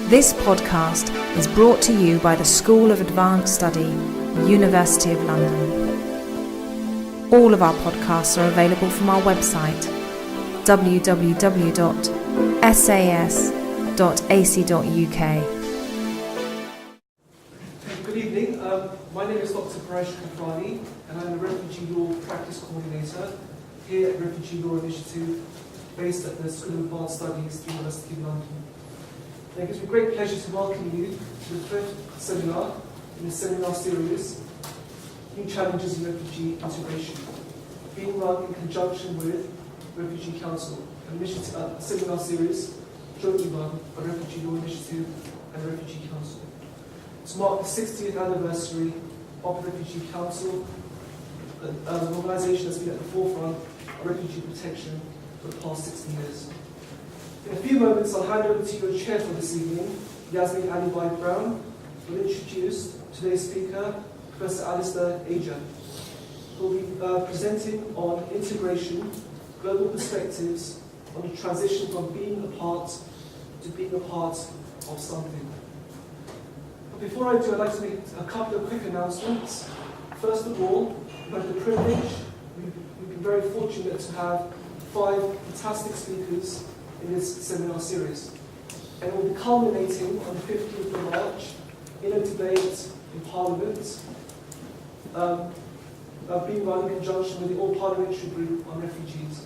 This podcast is brought to you by the School of Advanced Study, University of London. All of our podcasts are available from our website, www.sas.ac.uk. Good evening. My name is Dr. Paresh Kafrani, and I'm the Refugee Law Practice Coordinator here at Refugee Law Initiative, based at the School of Advanced Studies, University of London. And it gives me great pleasure to welcome you to the fifth seminar in the seminar series, New Challenges in Refugee Integration, being run in conjunction with Refugee Council, a seminar series jointly run by Refugee Law Initiative and Refugee Council. To mark the 60th anniversary of the Refugee Council, an organisation that's been at the forefront of refugee protection for the past 60 years. In a few moments, I'll hand over to your chair for this evening, Yasmin Alibhai-Brown, who will introduce today's speaker, Professor Alastair Ager, who will be presenting on integration, global perspectives on the transition from being a part to being a part of something. But before I do, I'd like to make a couple of quick announcements. First of all, we've had the privilege, we've been very fortunate to have 5 fantastic speakers in this seminar series. And we'll be culminating on the 15th of March in a debate in Parliament, being run in conjunction with the All-Parliamentary Group on Refugees.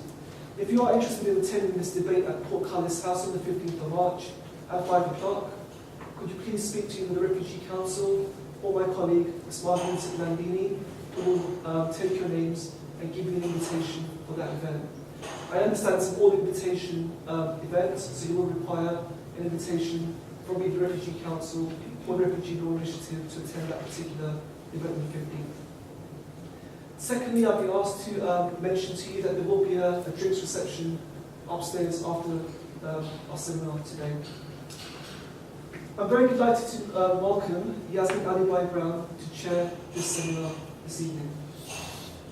If you are interested in attending this debate at Portcullis House on the 15th of March at 5 o'clock, could you please speak to either the Refugee Council or my colleague, Ms. Margarita Landini, who will take your names and give you an invitation for that event. I understand it's an all-invitation event, so you will require an invitation from either the Refugee Council or the Refugee Law Initiative to attend that particular event on the 15th. Secondly, I've been asked to mention to you that there will be a drinks reception upstairs after our seminar today. I'm very delighted to welcome Yasmin Alibhai-Brown to chair this seminar this evening.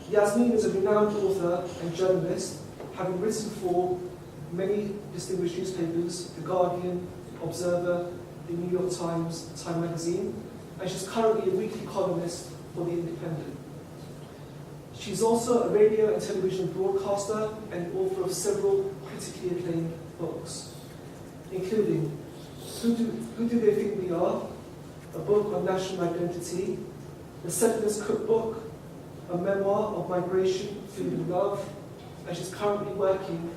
Yasmin is a renowned author and journalist, having written for many distinguished newspapers, The Guardian, Observer, the New York Times, Time magazine, and she's currently a weekly columnist for The Independent. She's also a radio and television broadcaster and author of several critically acclaimed books, including Who Do They Think We Are?, a book on national identity, The Settler's Cookbook, a memoir of migration, food and love, and she's currently working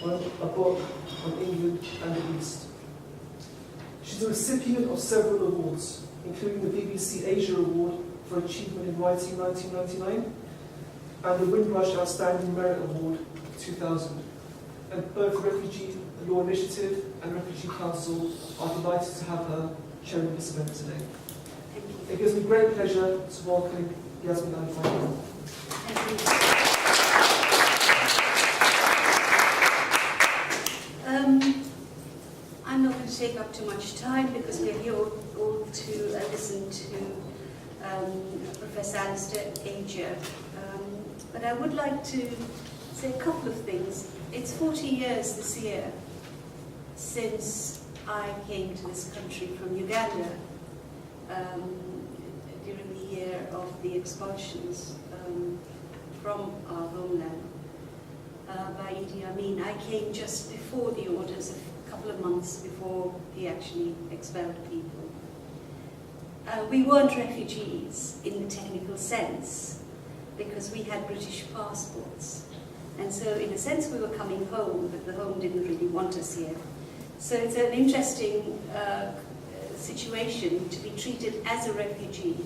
on a book on England and the East. She's a recipient of several awards, including the BBC Ager Award for Achievement in Writing 1999 and the Windrush Outstanding Merit Award 2000. And both Refugee Law Initiative and Refugee Council are delighted to have her chairing this event today. It gives me great pleasure to welcome Yasmin Alibhai-Brown. I'm not going to take up too much time because we're here all to listen to Professor Alastair Ager. But I would like to say a couple of things. It's 40 years this year since I came to this country from Uganda during the year of the expulsions from our homeland by Idi Amin. I came just before the orders, a couple of months before he actually expelled people. We weren't refugees in the technical sense because we had British passports. And so in a sense we were coming home, but the home didn't really want us here. So it's an interesting situation to be treated as a refugee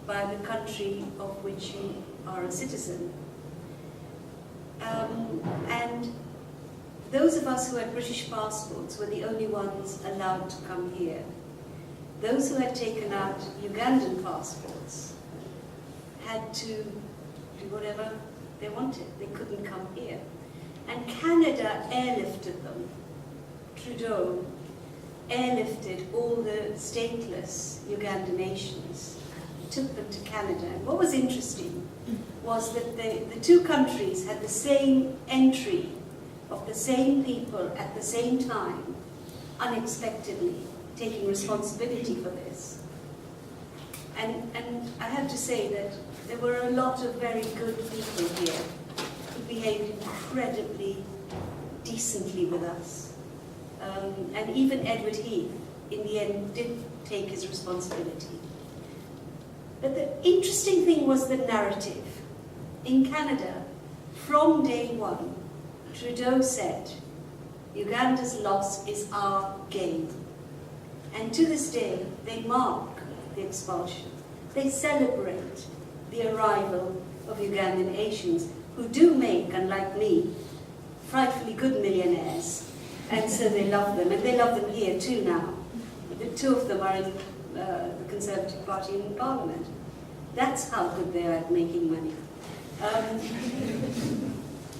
by the country of which you are a citizen. And those of us who had British passports were the only ones allowed to come here. Those who had taken out Ugandan passports had to do whatever they wanted. They couldn't come here. And Canada airlifted them. Trudeau airlifted all the stateless Ugandan nations, took them to Canada. And what was interesting was that the two countries had the same entry of the same people at the same time, unexpectedly, taking responsibility for this. And I have to say that there were a lot of very good people here who behaved incredibly decently with us. And even Edward Heath, in the end, did take his responsibility. But the interesting thing was the narrative. In Canada, from day one, Trudeau said, Uganda's loss is our gain. And to this day, they mark the expulsion. They celebrate the arrival of Ugandan Asians, who do make, unlike me, frightfully good millionaires. And so they love them, and they love them here too now. The two of them are in the Conservative Party in Parliament. That's how good they are at making money.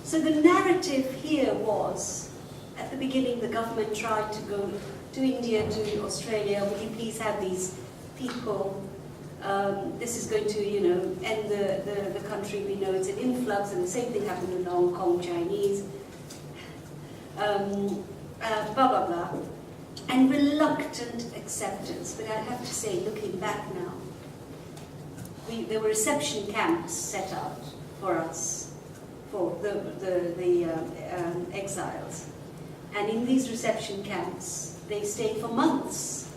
So the narrative here was, at the beginning the government tried to go to India, to Australia, will you please have these people, this is going to, end the country, we know it's an influx, and the same thing happened in Hong Kong, Chinese, blah, blah, blah, and reluctant acceptance. But I have to say, looking back now, there were reception camps set out for us, for the exiles. And in these reception camps, they stayed for months.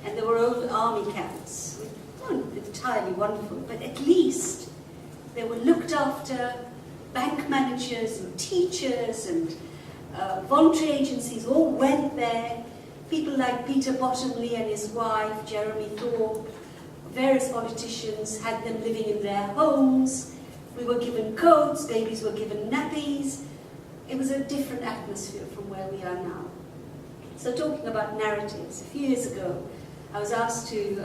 And there were old army camps, which weren't entirely wonderful, but at least they were looked after. Bank managers and teachers and voluntary agencies all went there. People like Peter Bottomley and his wife, Jeremy Thorpe, various politicians had them living in their homes. We were given coats, babies were given nappies. It was a different atmosphere from where we are now. So talking about narratives, a few years ago, I was asked to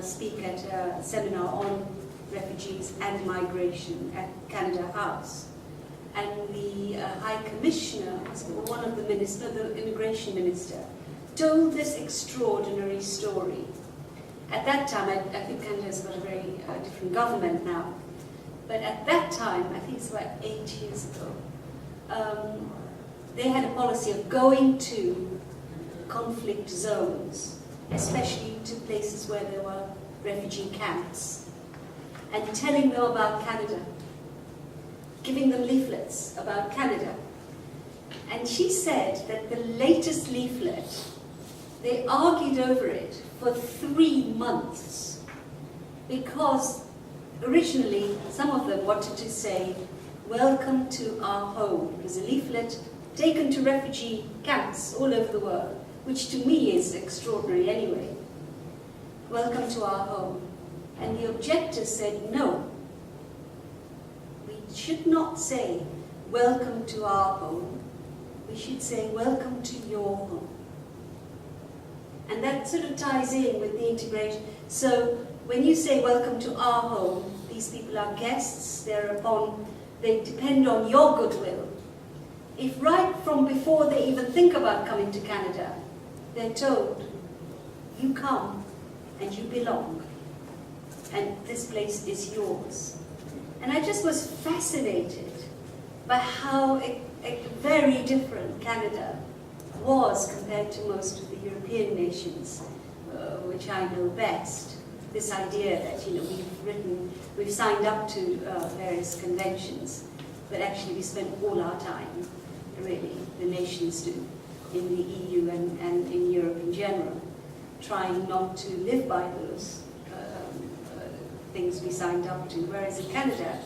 speak at a seminar on refugees and migration at Canada House. And the High Commissioner, one of the ministers, the Immigration Minister, told this extraordinary story. At that time, I think Canada's got a very different government now, but at that time, I think it's about 8 years ago, they had a policy of going to conflict zones, especially to places where there were refugee camps, and telling them about Canada, giving them leaflets about Canada. And she said that the latest leaflet, they argued over it for 3 months, because originally some of them wanted to say, welcome to our home. It was a leaflet taken to refugee camps all over the world, which to me is extraordinary anyway. Welcome to our home. And the objectors said, no, we should not say, welcome to our home. We should say, welcome to your home. And that sort of ties in with the integration. So when you say, welcome to our home, these people are guests, they depend on your goodwill. If right from before they even think about coming to Canada, they're told, you come and you belong, and this place is yours. And I just was fascinated by how a very different Canada was compared to most of the European nations, which I know best. This idea that we've signed up to various conventions, but actually we spend all our time, really, the nations do, in the EU and in Europe in general, trying not to live by those things we signed up to, whereas in Canada,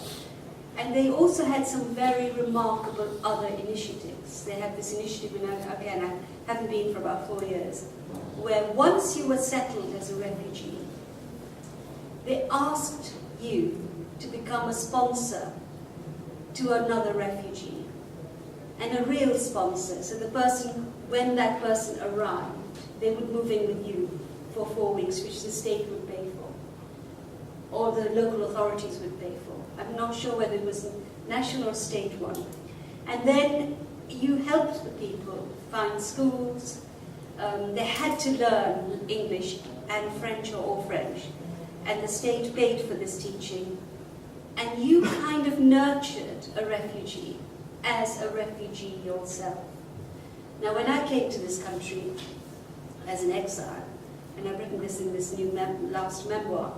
and they also had some very remarkable other initiatives. They had this initiative, and again, I haven't been for about 4 years, where once you were settled as a refugee, they asked you to become a sponsor to another refugee, and a real sponsor. So the person, when that person arrived, they would move in with you for 4 weeks, which the state would pay for, or the local authorities would pay for. I'm not sure whether it was a national or state one. And then you helped the people find schools. They had to learn English and French or all French. And the state paid for this teaching. And you kind of nurtured a refugee as a refugee yourself. Now, when I came to this country, as an exile, and I've written this in this new last memoir.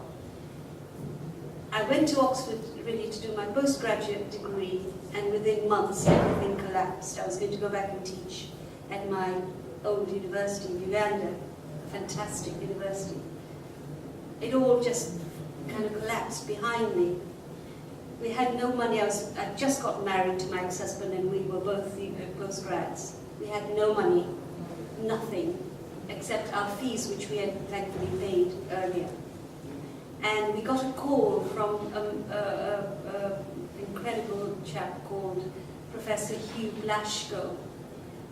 I went to Oxford really to do my postgraduate degree, and within months everything collapsed. I was going to go back and teach at my old university in Uganda, a fantastic university. It all just kind of collapsed behind me. We had no money. I'd just got married to my ex-husband, and we were both postgrads. We had no money, nothing, except our fees, which we had thankfully paid earlier. And we got a call from an incredible chap called Professor Hugh Blaschko,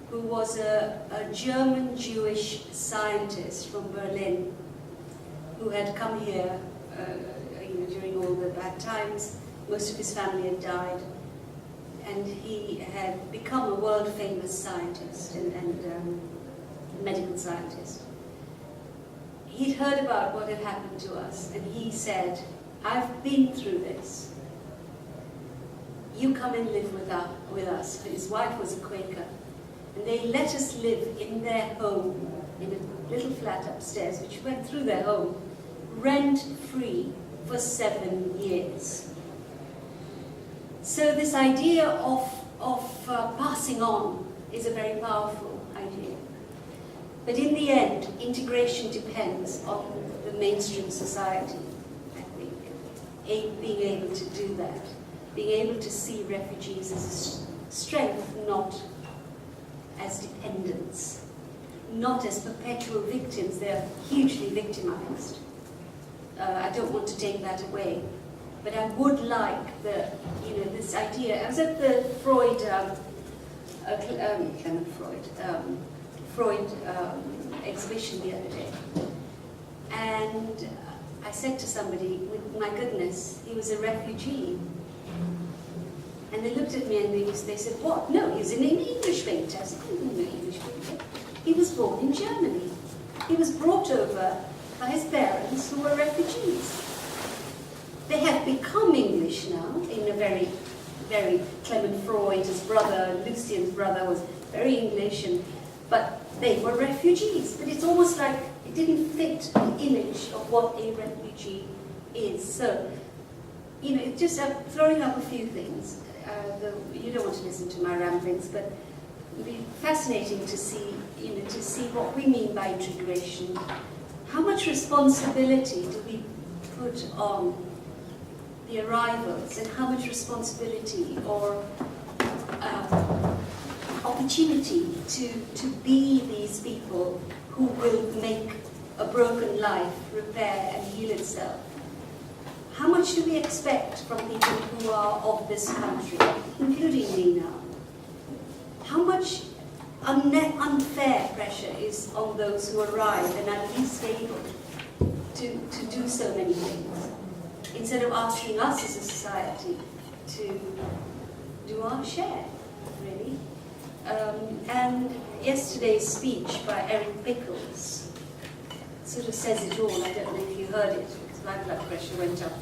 who was a German Jewish scientist from Berlin, who had come here during all the bad times. Most of his family had died, and he had become a world-famous scientist and medical scientist. He'd heard about what had happened to us, and he said, "I've been through this. You come and live with us." His wife was a Quaker, and they let us live in their home, in a little flat upstairs, which went through their home, rent-free for 7 years. So this idea of passing on is a very powerful idea. But in the end, integration depends on the mainstream society, I think. Being able to do that, being able to see refugees as a strength, not as dependents, not as perpetual victims. They're hugely victimized. I don't want to take that away. But I would like this idea. I was at the Freud, Freud exhibition the other day, and I said to somebody, "My goodness, he was a refugee." And they looked at me and they said, "What? No, he's an English painter." I said, "I didn't know English painter. He was born in Germany. He was brought over by his parents who were refugees. They have become English now in a very, very Clement Freud, his brother, Lucian's brother, was very English, but they were refugees. But it's almost like it didn't fit the image of what a refugee is. So, just throwing up a few things. You don't want to listen to my ramblings, but it would be fascinating to see what we mean by integration. How much responsibility do we put on the arrivals, and how much responsibility or opportunity to be these people who will make a broken life repair and heal itself? How much do we expect from people who are of this country, including me now? How much unfair pressure is on those who arrive and are least able to do so many things, instead of asking us as a society to do our share, really? And yesterday's speech by Eric Pickles sort of says it all. I don't know if you heard it, because my blood pressure went up.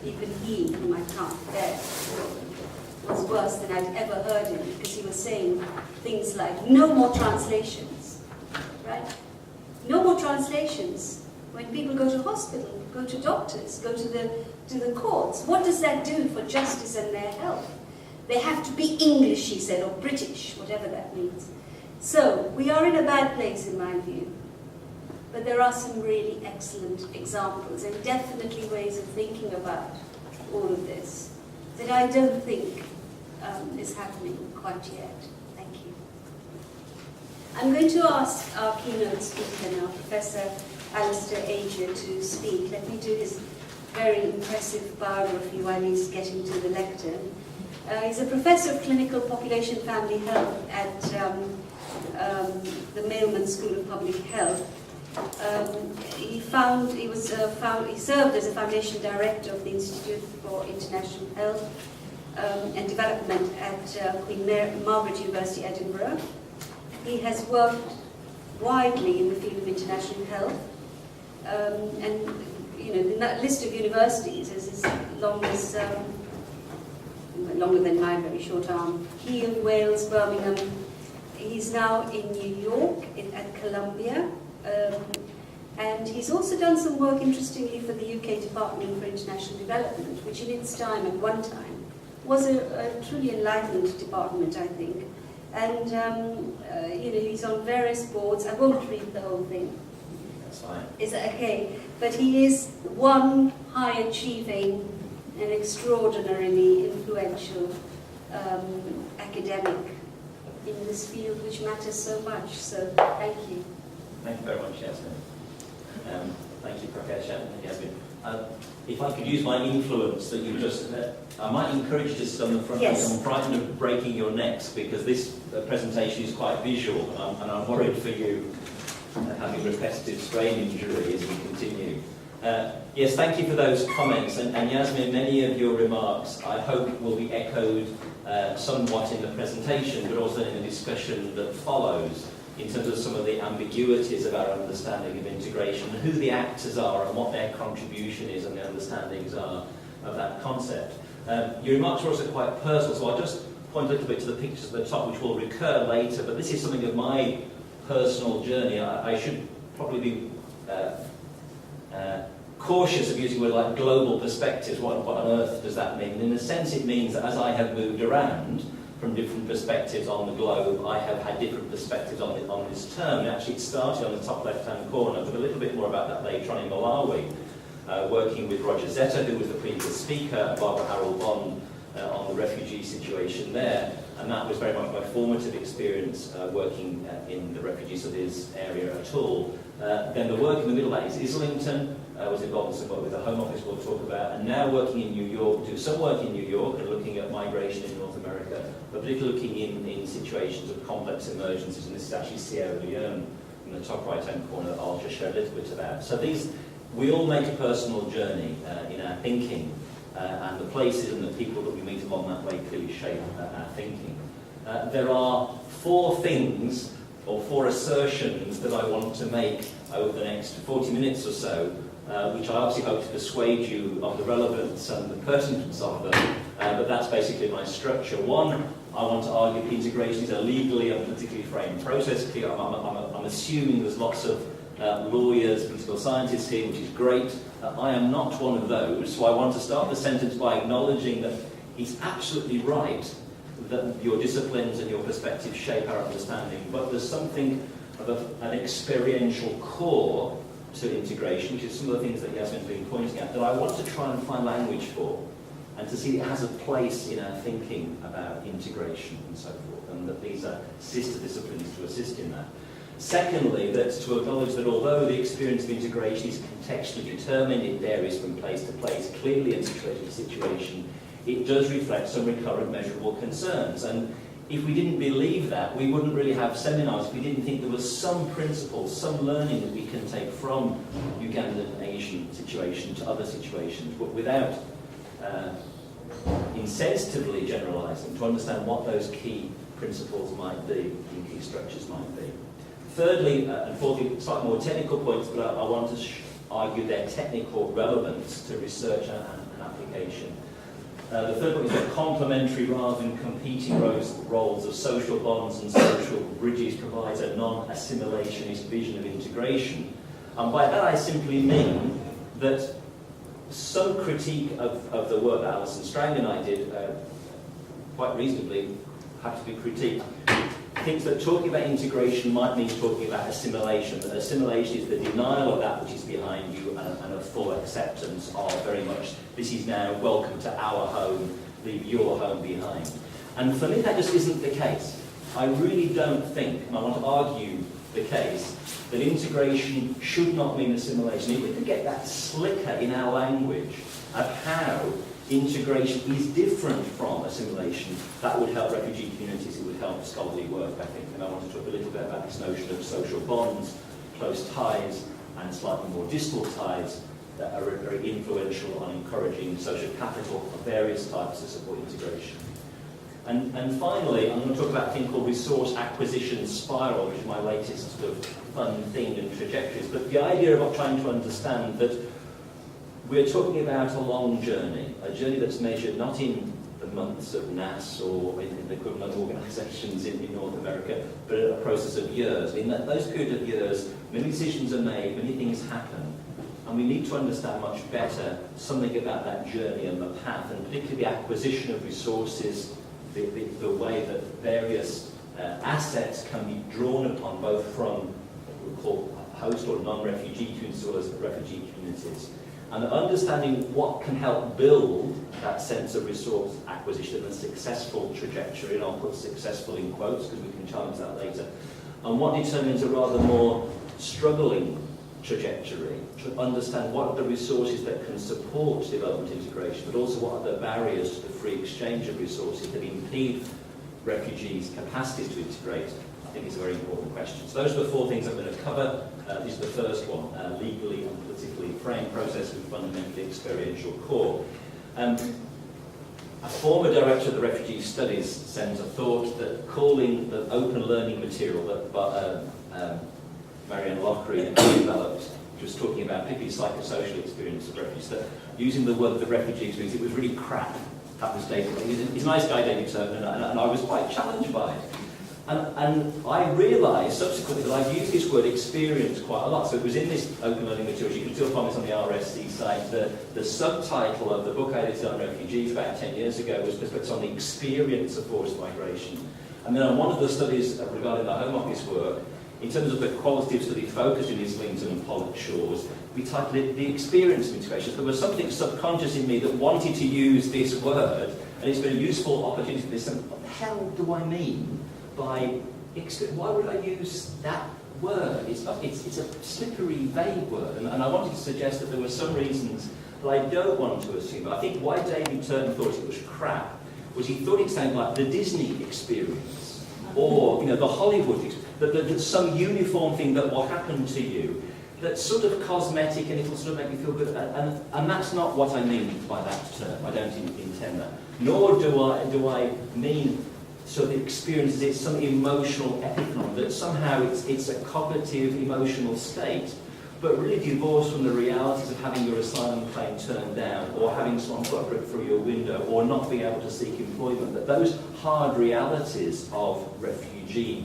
Even he, whom I can't bear, was worse than I'd ever heard him, because he was saying things like, no more translations, right? No more translations. When people go to hospital, go to doctors, go to the courts, what does that do for justice and their health? They have to be English, he said, or British, whatever that means. So, we are in a bad place, in my view. But there are some really excellent examples, and definitely ways of thinking about all of this that I don't think is happening quite yet. Thank you. I'm going to ask our keynote speaker now, Professor Alastair Ager, to speak. Let me do his very impressive biography while he's getting to the lectern. He's a professor of clinical population family health at the Mailman School of Public Health. He served as a foundation director of the Institute for International Health and Development at Queen Margaret University, Edinburgh. He has worked widely in the field of international health, and the list of universities is as long as longer than my very short arm. Kiel, Wales, Birmingham. He's now in New York at Columbia. And he's also done some work, interestingly, for the UK Department for International Development, which in its time, at one time, was a truly enlightened department, I think. And, he's on various boards. I won't read the whole thing. That's fine. Is that okay? But he is one high-achieving and extraordinarily influential academic in this field, which matters so much. So, thank you. Thank you very much, Yasmin. Thank you, Prakash and Yasmin. If I could use my influence that you just, I might encourage you to sit on the front. Yes. I'm frightened of breaking your necks because this presentation is quite visual, and I'm worried for you having repetitive strain injury as we continue. Yes, thank you for those comments, and Yasmin, many of your remarks I hope will be echoed somewhat in the presentation, but also in the discussion that follows, in terms of some of the ambiguities of our understanding of integration, and who the actors are and what their contribution is and the understandings are of that concept. Your remarks were also quite personal, so I'll just point a little bit to the pictures at the top, which will recur later, but this is something of my personal journey. I should probably be cautious of using words like global perspectives. What on earth does that mean? And in a sense, it means that as I have moved around from different perspectives on the globe, I have had different perspectives on this term. And actually, it started on the top left-hand corner. I'll talk a little bit more about that later on in Malawi, working with Roger Zeta, who was the previous speaker, and Barbara Harrell-Bond on the refugee situation there. And that was very much my formative experience working in the refugee studies area at all. Then the work in the middle of that is Islington. I was involved in some work with the Home Office we'll talk about, and now working in New York, do some work in New York and looking at migration in North America, but particularly looking in situations of complex emergencies, and this is actually Sierra Leone in the top right-hand corner that I'll just share a little bit about. So we all make a personal journey in our thinking, and the places and the people that we meet along that way clearly shape our thinking. There are four things, or four assertions that I want to make over the next 40 minutes or so, which I obviously hope to persuade you of the relevance and the pertinence of them, but that's basically my structure. One, I want to argue that integration is a legally and politically framed process. I'm assuming there's lots of lawyers, political scientists here, which is great. I am not one of those, so I want to start the sentence by acknowledging that he's absolutely right that your disciplines and your perspectives shape our understanding, but there's something of an experiential core to integration, which is some of the things that Yasmin's been pointing at, that I want to try and find language for, and to see it has a place in our thinking about integration and so forth, and that these are sister disciplines to assist in that. Secondly, that's to acknowledge that although the experience of integration is contextually determined, it varies from place to place, clearly in situation to situation, it does reflect some recurrent measurable concerns. And if we didn't believe that, we wouldn't really have seminars if we didn't think there was some principles, some learning that we can take from Ugandan Asian situation to other situations, but without insensitively generalising, to understand what those key principles might be, and key structures might be. Thirdly, and fourthly, slightly more technical points, but I want to argue their technical relevance to research and application. The third point is that complementary rather than competing roles of social bonds and social bridges provides a non-assimilationist vision of integration. And by that I simply mean that some critique of the work that Alison Strang and I did, quite reasonably, had to be critiqued. Thinks that talking about integration might mean talking about assimilation, that assimilation is the denial of that which is behind you and a full acceptance of very much, this is now welcome to our home, leave your home behind. And for me that just isn't the case. I really don't think, and I want to argue the case, that integration should not mean assimilation. If we could get that slicker in our language of how integration is different from assimilation, that would help refugee communities, it would help scholarly work, I think. And I want to talk a little bit about this notion of social bonds, close ties, and slightly more distal ties that are very influential on encouraging social capital of various types to support integration. And finally, I'm going to talk about a thing called resource acquisition spiral, which is my latest sort of fun thing and trajectories. But the idea of trying to understand that we're talking about a long journey, a journey that's measured not in the months of NAS or in the equivalent organisations in North America, but a process of years. In those period of years, Many decisions are made, many things happen, and we need to understand much better something about that journey and the path, and particularly the acquisition of resources, the way that various assets can be drawn upon, both from what we call host or non-refugee communities as well as refugee communities. And understanding what can help build that sense of resource acquisition and successful trajectory, and I'll put successful in quotes because we can challenge that later, and what determines a rather more struggling trajectory, to understand what are the resources that can support development integration, but also what are the barriers to the free exchange of resources that impede refugees' capacities to integrate, I think is a very important question. So those are the four things I'm going to cover. This is the first one, legally and politically framed process with fundamentally experiential core. A former director of the Refugee Studies sends a thought that calling the open learning material that Marianne Lochry developed, which was talking about particularly psychosocial experience of refugees, that using the word the refugee experience, it was really crap. That was David. He's a nice guy, David Turner, and I was quite challenged by it. And I realised subsequently that I've used this word experience quite a lot. So it was in this open learning materials. You can still find this on the RSC site. The subtitle of the book I edited on refugees about 10 years ago was focused on the experience of forced migration. And then on one of the studies regarding the Home Office work, in terms of the qualitative study focused in Islington and Pollock Shores, we titled it The Experience of Integration. There was something subconscious in me that wanted to use this word, and it's been a useful opportunity for this. What the hell do I mean by experience? Why would I use that word? It's a slippery, vague word, and I wanted to suggest that there were some reasons that I don't want to assume. But I think why David Turner thought it was crap was he thought it sounded like the Disney experience, or the Hollywood experience. That some uniform thing that will happen to you that's sort of cosmetic and it'll sort of make you feel good. And that's not what I mean by that term. I don't intend that. Nor do I mean sort of experience it's some emotional epiphenomenon, that somehow it's a cognitive, emotional state, but really divorced from the realities of having your asylum claim turned down, or having someone put a brick through your window, or not being able to seek employment. That those hard realities of refugee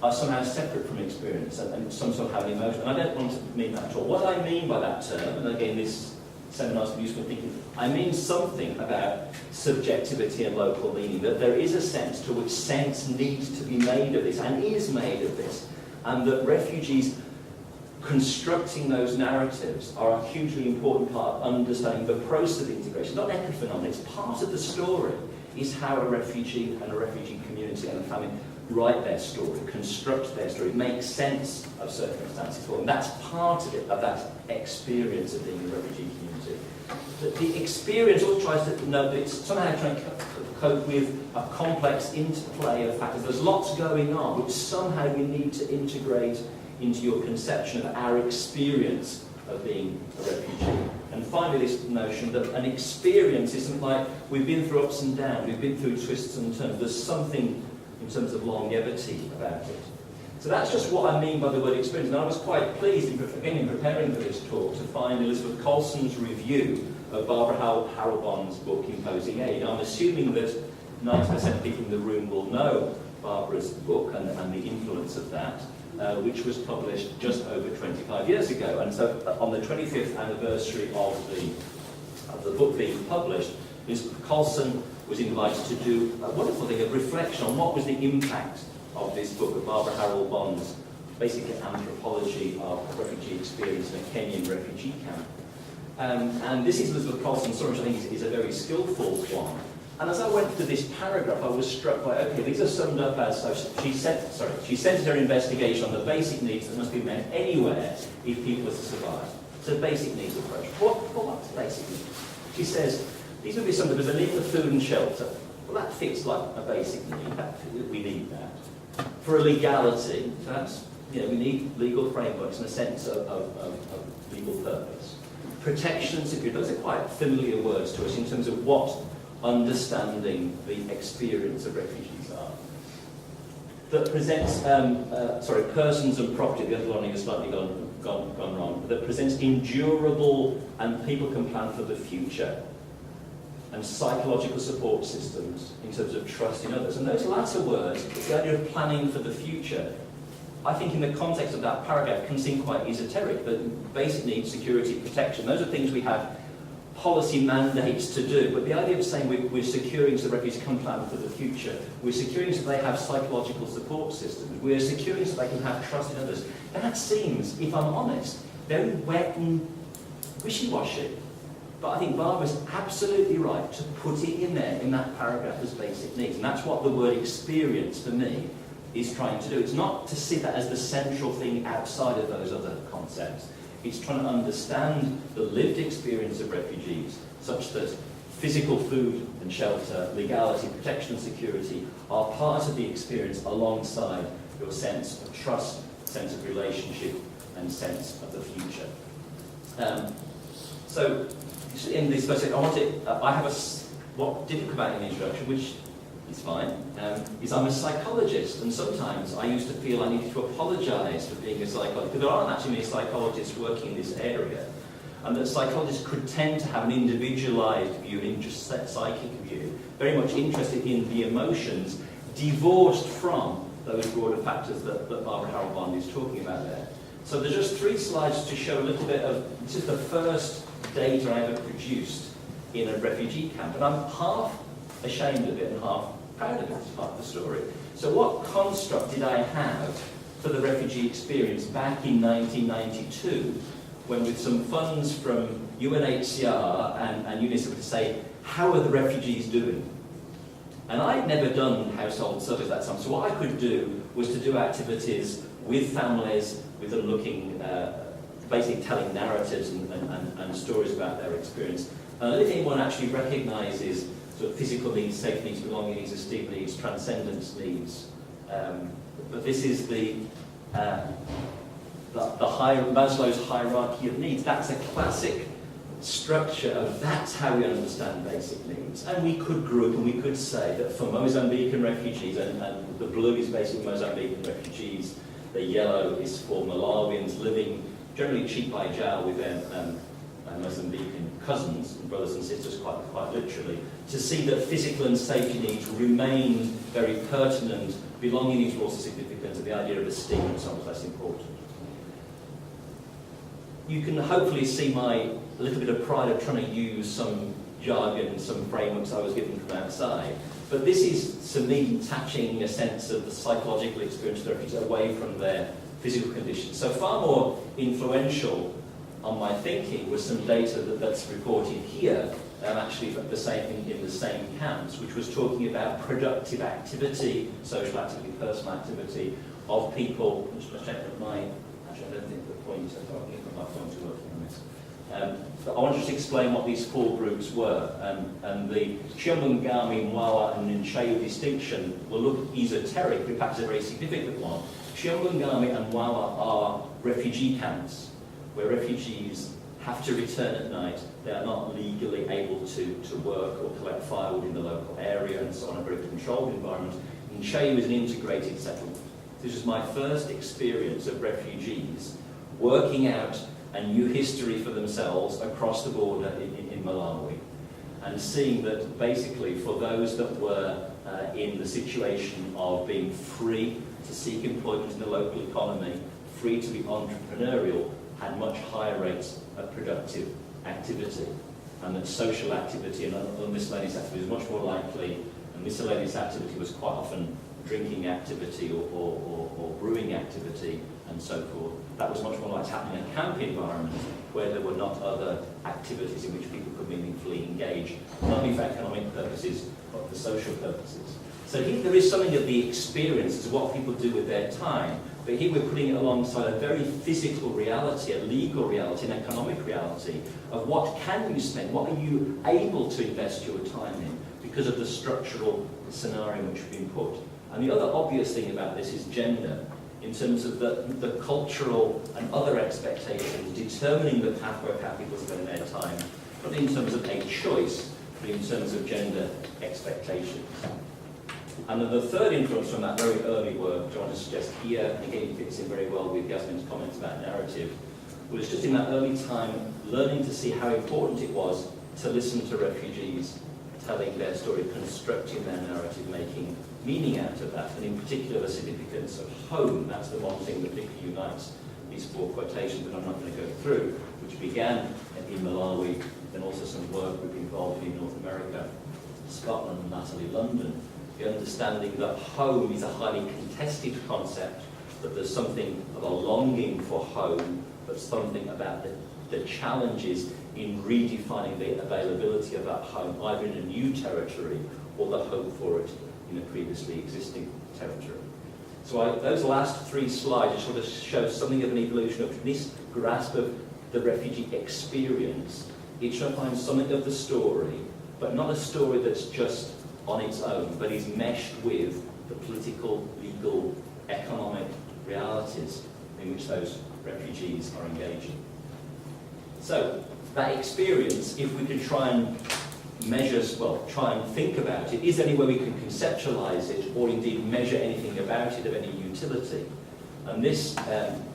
are somehow separate from experience and some sort of having emotion. And I don't want to mean that at all. What I mean by that term, and again this seminar's been useful thinking, I mean something about subjectivity and local meaning, that there is a sense to which sense needs to be made of this, and is made of this, and that refugees constructing those narratives are a hugely important part of understanding the process of integration. Not an epiphenomenon, it's part of the story, is how a refugee and a refugee community and a family write their story, construct their story, make sense of circumstances for them. That's part of it, of that experience of being a refugee community. But the experience also tries to know that it's somehow trying to cope with a complex interplay of factors. There's lots going on, which somehow we need to integrate into your conception of our experience of being a refugee. And finally, this notion that an experience isn't like we've been through ups and downs, we've been through twists and turns. There's something in terms of longevity about it. So that's just what I mean by the word experience. And I was quite pleased, in preparing for this talk, to find Elizabeth Colson's review of Barbara Harrelbon's book, Imposing Age. I'm assuming that 90% of people in the room will know Barbara's book and the influence of that, which was published just over 25 years ago. And so on the 25th anniversary of the book being published, Ms. Colson was invited to do a wonderful thing, a reflection on what was the impact of this book of Barbara Harrelbon's basically anthropology of refugee experience in a Kenyan refugee camp. And this is Elizabeth Colson's story, which I think is a very skillful one. And as I went through this paragraph, I was struck by, okay, these are summed up as, so she centered her investigation on the basic needs that must be met anywhere if people are to survive. So basic needs approach. What's basic needs? She says, these would be something, there's a need for food and shelter. Well, that fits like a basic need. We need that. For a legality, so that's, we need legal frameworks in a sense of legal purpose. Protection and security, those are quite familiar words to us in terms of what understanding the experience of refugees are. That presents, persons and property, the other one has slightly gone wrong, that presents endurable and people can plan for the future. And psychological support systems in terms of trust in others. And those latter words, the idea of planning for the future, I think in the context of that paragraph can seem quite esoteric, but basic needs, security, protection, those are things we have policy mandates to do, but the idea of saying we're securing so refugees can plan for the future, we're securing so they have psychological support systems, we're securing so they can have trust in others, that seems, if I'm honest, very wet and wishy-washy. But I think Barbara's absolutely right to put it in there, in that paragraph, as basic needs. And that's what the word experience, for me, is trying to do. It's not to see that as the central thing outside of those other concepts. It's trying to understand the lived experience of refugees, such that physical food and shelter, legality, protection and security are part of the experience alongside your sense of trust, sense of relationship, and sense of the future. So, in this passage, I have what didn't come out in the introduction, which is fine, is I'm a psychologist, and sometimes I used to feel I needed to apologise for being a psychologist, because there aren't actually many psychologists working in this area, and that psychologists could tend to have an individualised view, an psychic view, very much interested in the emotions, divorced from those broader factors that Barbara Harold-Bond is talking about there. So there's just 3 slides to show a little bit of, this is the first data I ever produced in a refugee camp, and I'm half ashamed of it and half proud of it. It's part of the story. So what construct did I have for the refugee experience back in 1992, when with some funds from UNHCR and UNICEF to say, how are the refugees doing? And I'd never done household surveys that time, so what I could do was to do activities with families, with them looking, basically telling narratives and stories about their experience. And I don't think anyone actually recognises sort of physical needs, safety needs, belonging needs, esteem needs, transcendence needs. But this is the Maslow's hierarchy of needs. That's a classic structure of that's how we understand basic needs. And we could group and we could say that for Mozambican refugees, and the blue is basically Mozambican refugees, the yellow is for Malawians living generally cheek by jowl with their Mozambican cousins and brothers and sisters, quite literally, to see that physical and safety needs remain very pertinent, belonging needs were also significant, and the idea of esteem and so on was less important. You can hopefully see my little bit of pride of trying to use some jargon, some frameworks I was given from outside. But this is, to me, detaching a sense of the psychological experience of the refugees away from their physical conditions. So far more influential on my thinking was some data that's reported here, actually in the same camps, which was talking about productive activity, social activity, personal activity of people. I'm just going to check that actually I don't think the point, I don't think my points are working on this. But I want to just explain what these 4 groups were, and the Chiomungami, Mwawa and Nchayu distinction will look esoteric, but in fact is a very significant one. Chiomungami and Mwawa are refugee camps, where refugees have to return at night. They are not legally able to work or collect firewood in the local area and so on, a very controlled environment. Nchayu is an integrated settlement. This is my first experience of refugees working out a new history for themselves across the border in Malawi, and seeing that basically for those that were in the situation of being free to seek employment in the local economy, free to be entrepreneurial, had much higher rates of productive activity, and that social activity and other miscellaneous activity was much more likely, and miscellaneous activity was quite often drinking activity or brewing activity and so forth. That was much more likely to happen in a camp environment where there were not other activities in which people could meaningfully engage, not only for economic purposes, but for social purposes. So here there is something of the experience of what people do with their time, but here we're putting it alongside a very physical reality, a legal reality, an economic reality of what can you spend, what are you able to invest your time in because of the structural scenario in which we've been put. And the other obvious thing about this is gender, in terms of the cultural and other expectations determining the path where people spend their time, not in terms of a choice, but in terms of gender expectations. And then the third influence from that very early work, which I want to suggest here, and again fits in very well with Yasmin's comments about narrative, was just in that early time learning to see how important it was to listen to refugees telling their story, constructing their narrative, making meaning out of that, and in particular the significance of home. That's the one thing that particularly unites these 4 quotations that I'm not going to go through, which began in Malawi, then also some work we've been involved in North America, Scotland, and latterly London. The understanding that home is a highly contested concept, that there's something of a longing for home, but something about the challenges in redefining the availability of that home, either in a new territory or the hope for it in a previously existing territory. So those last 3 slides just sort of show something of an evolution of this grasp of the refugee experience. It should find something of the story, but not a story that's just on its own, but is meshed with the political, legal, economic realities in which those refugees are engaging. So that experience, if we can try and try and think about it, is there any way we can conceptualize it or indeed measure anything about it of any utility? And this,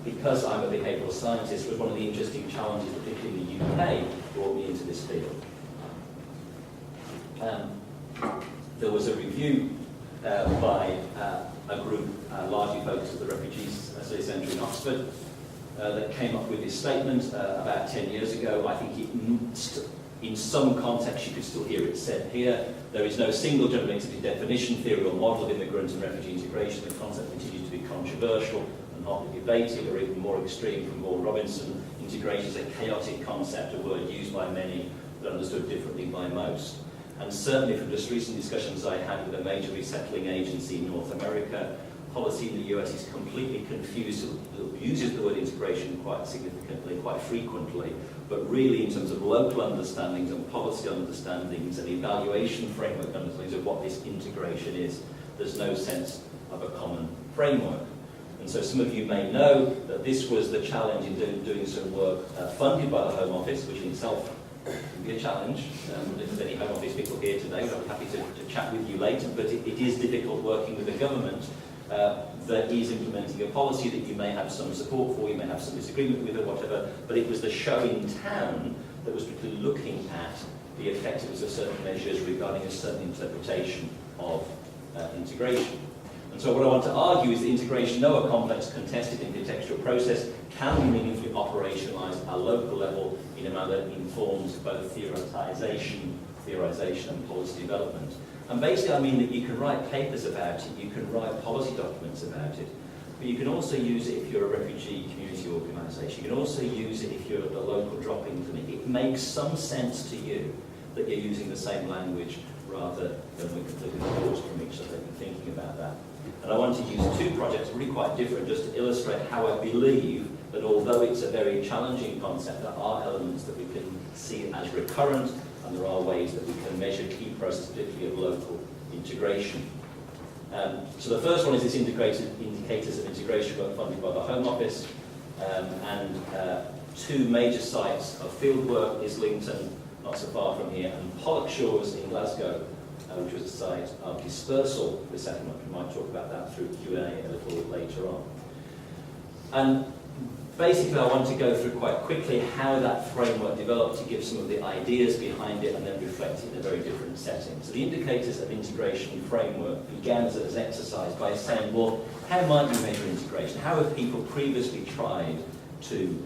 because I'm a behavioural scientist, was one of the interesting challenges, particularly in the UK, brought me into this field. There was a review by a group largely focused at the Refugees Centre in Oxford that came up with this statement about 10 years ago. I think in some context you could still hear it said here. There is no single general accepted definition, theory or model of immigrant and refugee integration. The concept continues to be controversial and hotly debated, or even more extreme from Paul Robinson. Integration is a chaotic concept, a word used by many but understood differently by most. And certainly from just recent discussions I had with a major resettling agency in North America, policy in the US is completely confused. It uses the word integration quite significantly, quite frequently, but really in terms of local understandings and policy understandings and evaluation framework understandings of what this integration is, there's no sense of a common framework. And so some of you may know that this was the challenge in doing some work funded by the Home Office, which in itself can be a challenge. If there's any Home Office people here today, I'm happy to chat with you later, but it is difficult working with a government that is implementing a policy that you may have some support for, you may have some disagreement with or whatever, but it was the show in town that was particularly looking at the effectiveness of certain measures regarding a certain interpretation of integration. And so what I want to argue is that integration, though a complex, contested and contextual process, can be meaningfully operationalised at a local level in a manner that informs both theorisation and policy development. And basically I mean that you can write papers about it, you can write policy documents about it, but you can also use it if you're a refugee community organisation. You can also use it if you're at the local drop-in clinic. It makes some sense to you that you're using the same language rather than we're completely divorced from each other and thinking about that. And I want to use 2 projects, really quite different, just to illustrate how I believe that although it's a very challenging concept, there are elements that we can see as recurrent, and there are ways that we can measure key processes, particularly of local integration. So the first one is this indicators of integration work funded by the Home Office, and 2 major sites of fieldwork, Islington, not so far from here, and Pollokshaws in Glasgow, which was a site of dispersal resettlement. We might talk about that through Q&A a little later on. And basically I want to go through quite quickly how that framework developed to give some of the ideas behind it and then reflect it in a very different setting. So the indicators of integration framework began as an exercise by saying, well, how might you measure integration? How have people previously tried to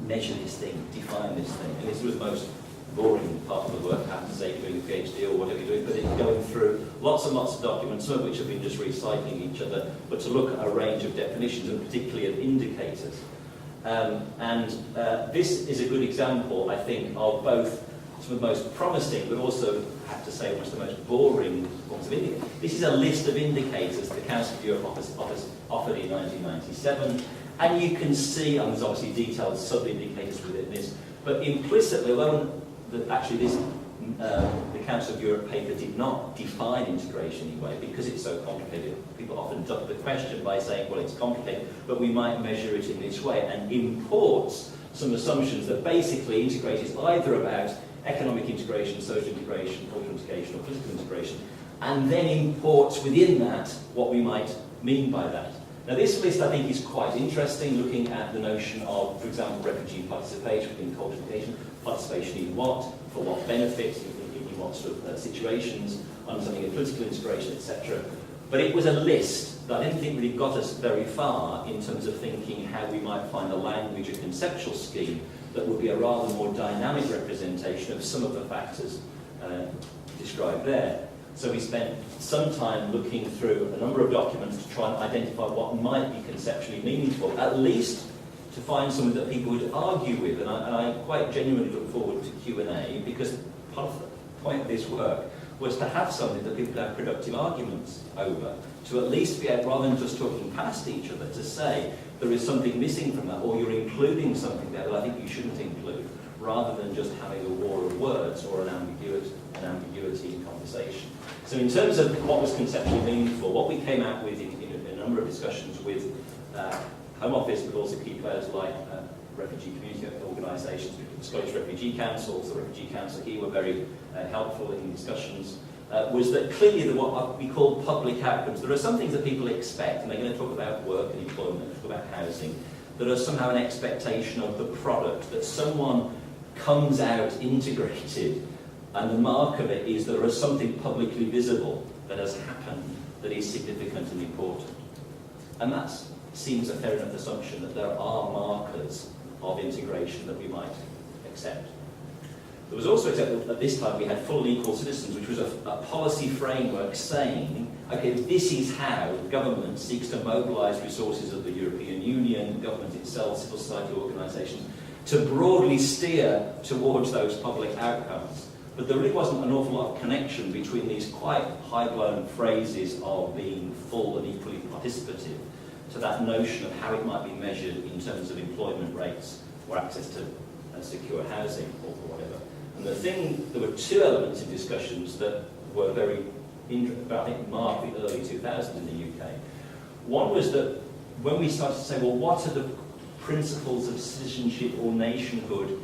measure this thing, define this thing? And this was the most boring part of the work, I have to say, doing a PhD or whatever you're doing, but it's going through lots and lots of documents, some of which have been just recycling each other, but to look at a range of definitions and particularly of indicators. This is a good example, I think, of both some of the most promising, but also, I have to say, one of the most boring forms of indicators. This is a list of indicators that the Council of Europe offered in 1997, and you can see, and there's obviously detailed sub-indicators within this, but implicitly, although the Council of Europe paper did not define integration anyway, because it's so complicated. People often duck the question by saying, well, it's complicated, but we might measure it in this way, and imports some assumptions that basically integrate is either about economic integration, social integration, cultural integration, or political integration, and then imports within that what we might mean by that. Now this list I think is quite interesting, looking at the notion of, for example, refugee participation in cultural integration, participation in what, for what benefit, in what sort of situations, understanding of political integration, etc. But it was a list that I didn't think really got us very far in terms of thinking how we might find a language, a conceptual scheme that would be a rather more dynamic representation of some of the factors described there. So we spent some time looking through a number of documents to try and identify what might be conceptually meaningful, at least to find something that people would argue with. And I quite genuinely look forward to Q&A, because part of the point of this work was to have something that people could have productive arguments over, to at least be able, rather than just talking past each other, to say there is something missing from that, or you're including something there that I think you shouldn't include, rather than just having a war of words or an ambiguity in conversation. So in terms of what was conceptually meaningful, what we came out with in a number of discussions with Home Office, but also key players like refugee community organisations, the Scottish Refugee Council, the Refugee Council here were very helpful in discussions, was that clearly what we call public outcomes, there are some things that people expect, and they're going to talk about work and employment, talk about housing, that are somehow an expectation of the product, that someone comes out integrated, and the mark of it is there is something publicly visible that has happened that is significant and important. And that seems a fair enough assumption, that there are markers of integration that we might accept. There was also, at this time, we had full and equal citizens, which was a policy framework saying, okay, this is how government seeks to mobilise resources of the European Union, government itself, civil society organisations, to broadly steer towards those public outcomes. But there really wasn't an awful lot of connection between these quite high-blown phrases of being full and equally participative to that notion of how it might be measured in terms of employment rates or access to secure housing or whatever. And there were two elements in discussions that were very interesting, I think marked the early 2000s in the UK. One was that when we started to say, well, what are the principles of citizenship or nationhood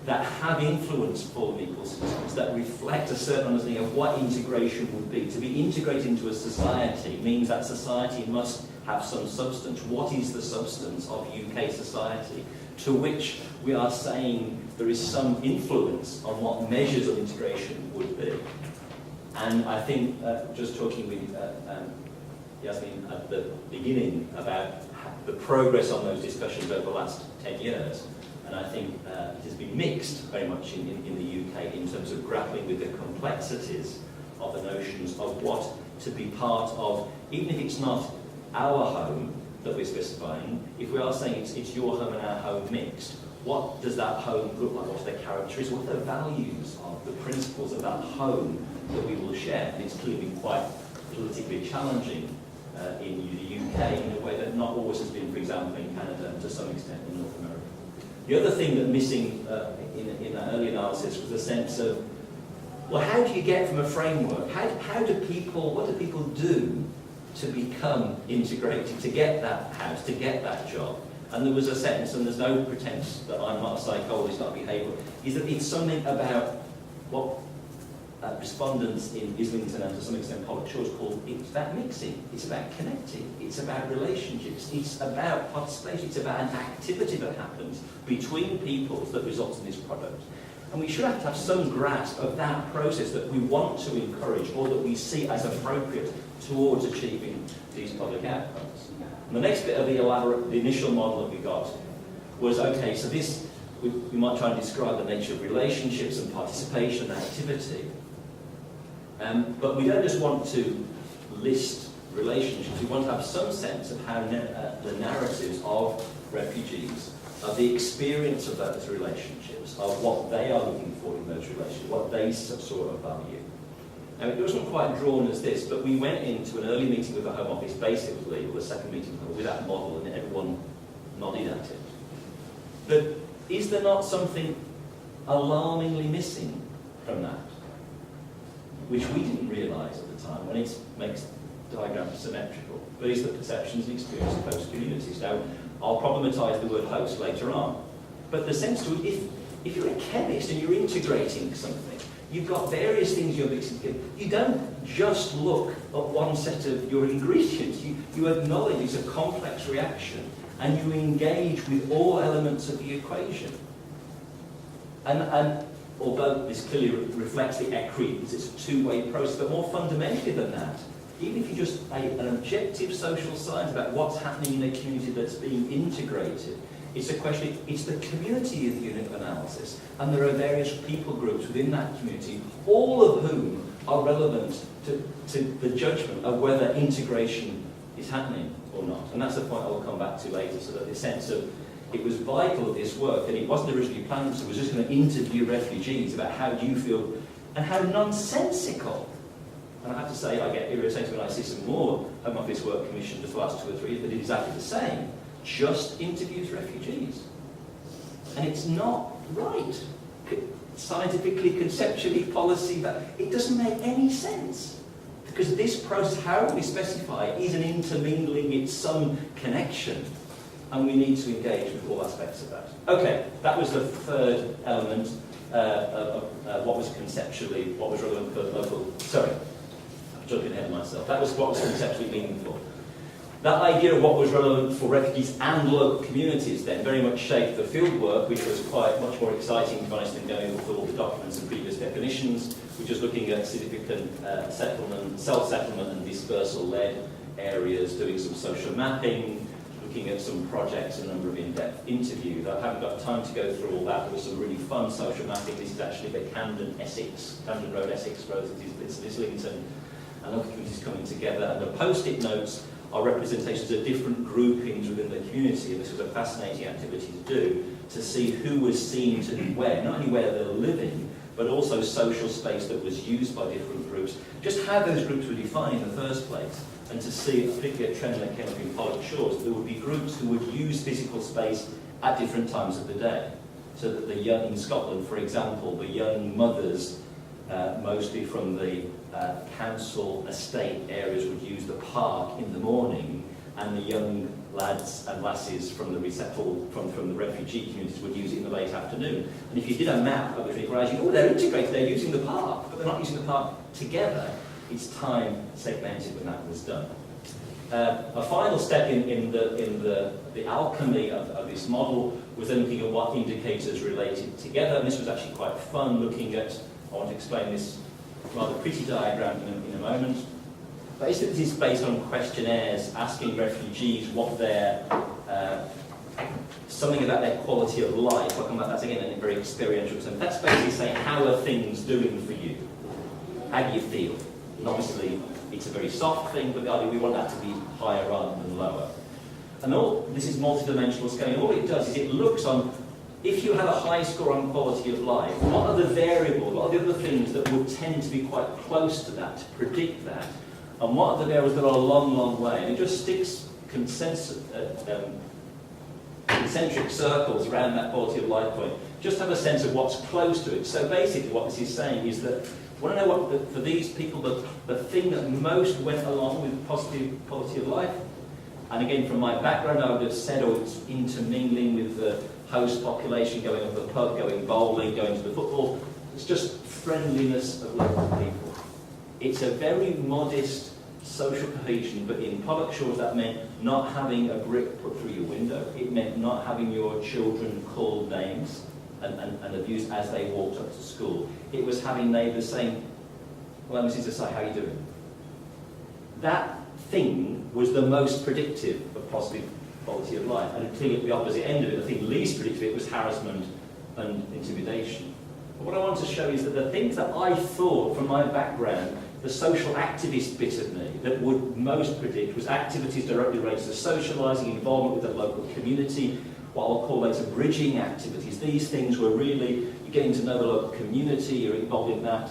that have influenced full and equal citizens, that reflect a certain understanding of what integration would be. To be integrated into a society means that society must have some substance. What is the substance of UK society? To which we are saying there is some influence on what measures of integration would be. And I think, just talking with Yasmin at the beginning about the progress on those discussions over the last 10 years, and I think it has been mixed very much in the UK in terms of grappling with the complexities of the notions of what to be part of, even if it's not our home that we're specifying, if we are saying it's your home and our home mixed, what does that home look like? What are the characteristics? What are the values of the principles of that home that we will share? And it's clearly been quite politically challenging in the UK in a way that not always has been, for example, in Canada and to some extent in North America. The other thing that missing in that early analysis was the sense of, well, how do you get from a framework? What do people do to become integrated, to get that house, to get that job? And there was a sense, and there's no pretense that I'm not a psychologist, not a behavioural, is that it's something about what respondents in Islington and to some extent Pollock Shores called, it's about mixing, it's about connecting, it's about relationships, it's about participation, it's about an activity that happens between peoples that results in this product. And we should have to have some grasp of that process that we want to encourage or that we see as appropriate towards achieving these public outcomes. And the next bit of the initial model that we got was, okay, so this, we might try and describe the nature of relationships and participation and activity. But we don't just want to list relationships, we want to have some sense of how the narratives of refugees, of the experience of those relationships, of what they are looking for in those relationships, what they sort of value. And it wasn't quite drawn as this, but we went into an early meeting with the Home Office, basically, or the second meeting with that model, and everyone nodded at it. But is there not something alarmingly missing from that? Which we didn't realise at the time, when it makes diagrams symmetrical, but is the perceptions and experience of host communities. Now, I'll problematise the word host later on, but the sense to it, if you're a chemist and you're integrating something, you've got various things you're mixing together. You don't just look at one set of your ingredients. You acknowledge it's a complex reaction, and you engage with all elements of the equation. And although this clearly reflects the equity, it's a two-way process, but more fundamentally than that, even if you just an objective social science about what's happening in a community that's being integrated, it's a question, it's the community of unit of analysis, and there are various people groups within that community, all of whom are relevant to the judgment of whether integration is happening or not. And that's the point I will come back to later, so that the sense of it was vital, this work, and it wasn't originally planned, so it was just going to interview refugees about how do you feel, and how nonsensical. And I have to say, I get irritated when I see some more Home Office work commissioned just the last 2 or 3 years that did exactly the same. Just interviews refugees. And it's not right. Scientifically, conceptually, policy, but it doesn't make any sense. Because this process, however we specify, is an intermingling, it's some connection. And we need to engage with all aspects of that. Okay, that was the third element of what was conceptually, what was relevant for local, sorry, I'm jumping ahead of myself. That was what was conceptually meaningful. That idea of what was relevant for refugees and local communities then very much shaped the field work, which was quite much more exciting, to be honest, than going through all the documents and previous definitions, which was looking at significant settlement, self-settlement and dispersal-led areas, doing some social mapping, looking at some projects, a number of in-depth interviews. I haven't got time to go through all that. There was some really fun social mapping. This is actually the Camden Road, Essex Road, it's Islington, and local communities coming together. And the post-it notes are representations of different groupings within the community, and this was a fascinating activity to do, to see who was seen to be where, not only where they're living, but also social space that was used by different groups, just how those groups were defined in the first place, and to see, particularly a trend that came up in Pollock Shores, there would be groups who would use physical space at different times of the day. So that the young, in Scotland, for example, the young mothers, mostly from the council estate areas, would use the park in the morning, and the young lads and lasses from the resettled, from the refugee communities would use it in the late afternoon. And if you did a map of the 24 hours, you know, oh, they're integrated, they're using the park, but they're not using the park together. It's time segmented when that was done. A final step in the alchemy of this model was then looking at what indicators related together, and this was actually quite fun, looking at, I want to explain this rather pretty diagram in a moment. Basically, this is based on questionnaires asking refugees what their, something about their quality of life. I'll come back to that again in a very experiential term. That's basically saying, how are things doing for you? How do you feel? And obviously, it's a very soft thing, but the idea we want that to be higher rather than lower. And all this is multidimensional scaling. All it does is it looks on, if you have a high score on quality of life, what are the variables, what are the other things that would tend to be quite close to that, to predict that? And what are the variables that are a long, long way? And it just sticks concentric circles around that quality of life point. Just have a sense of what's close to it. So basically what this is saying is that, want to know what, for these people, the thing that most went along with positive quality of life? And again, from my background, I would have said, oh, it's intermingling with the host population, going to the pub, going bowling, going to the football. It's just friendliness of local people. It's a very modest social cohesion, but in Pollock Shores that meant not having a brick put through your window. It meant not having your children called names and abused as they walked up to school. It was having neighbours saying, well, Mrs. Asai, how are you doing? That thing was the most predictive of positive quality of life. And clearly at the opposite end of it, the thing least predictive was harassment and intimidation. But what I want to show is that the things that I thought from my background, the social activist bit of me that would most predict was activities directly related to socialising, involvement with the local community, what I'll call later bridging activities. These things were really, you're getting to know the local community, you're involved in that.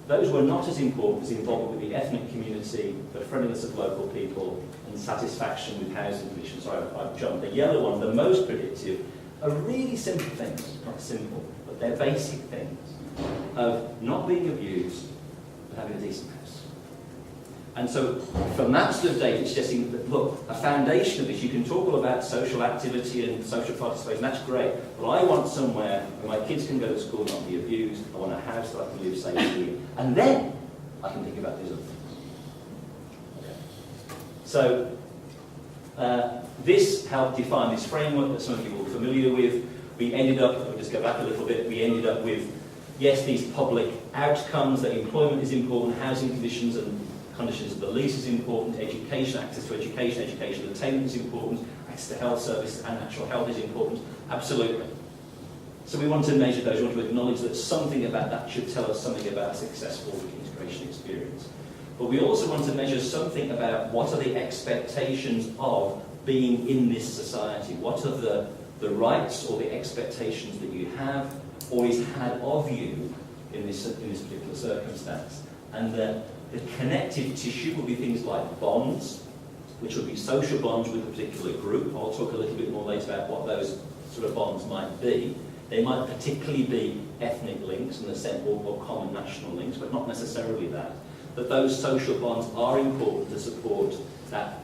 Those were not as important as involvement with the ethnic community, the friendliness of local people, and satisfaction with housing conditions. Sorry, I've jumped. The yellow one, the most predictive, are really simple things. Not simple, but they're basic things of not being abused, but having a decent house. And so from that sort of data, it's suggesting that, look, a foundation of this, you can talk all about social activity and social participation, that's great, but I want somewhere where my kids can go to school and not be abused. I want a house that I can live safely, and then I can think about these other things. Okay. So this helped define this framework that some of you will be familiar with. We ended up, I'll just go back a little bit, we ended up with, yes, these public outcomes, that employment is important, housing conditions and conditions of the lease is important, education, access to education, educational attainment is important, access to health services and natural health is important, absolutely. So we want to measure those, we want to acknowledge that something about that should tell us something about a successful integration experience. But we also want to measure something about what are the expectations of being in this society, what are the rights or the expectations that you have or is had of you in this particular circumstance. And the connective tissue will be things like bonds, which will be social bonds with a particular group. I'll talk a little bit more later about what those sort of bonds might be. They might particularly be ethnic links in the sense, or common national links, but not necessarily that. But those social bonds are important to support that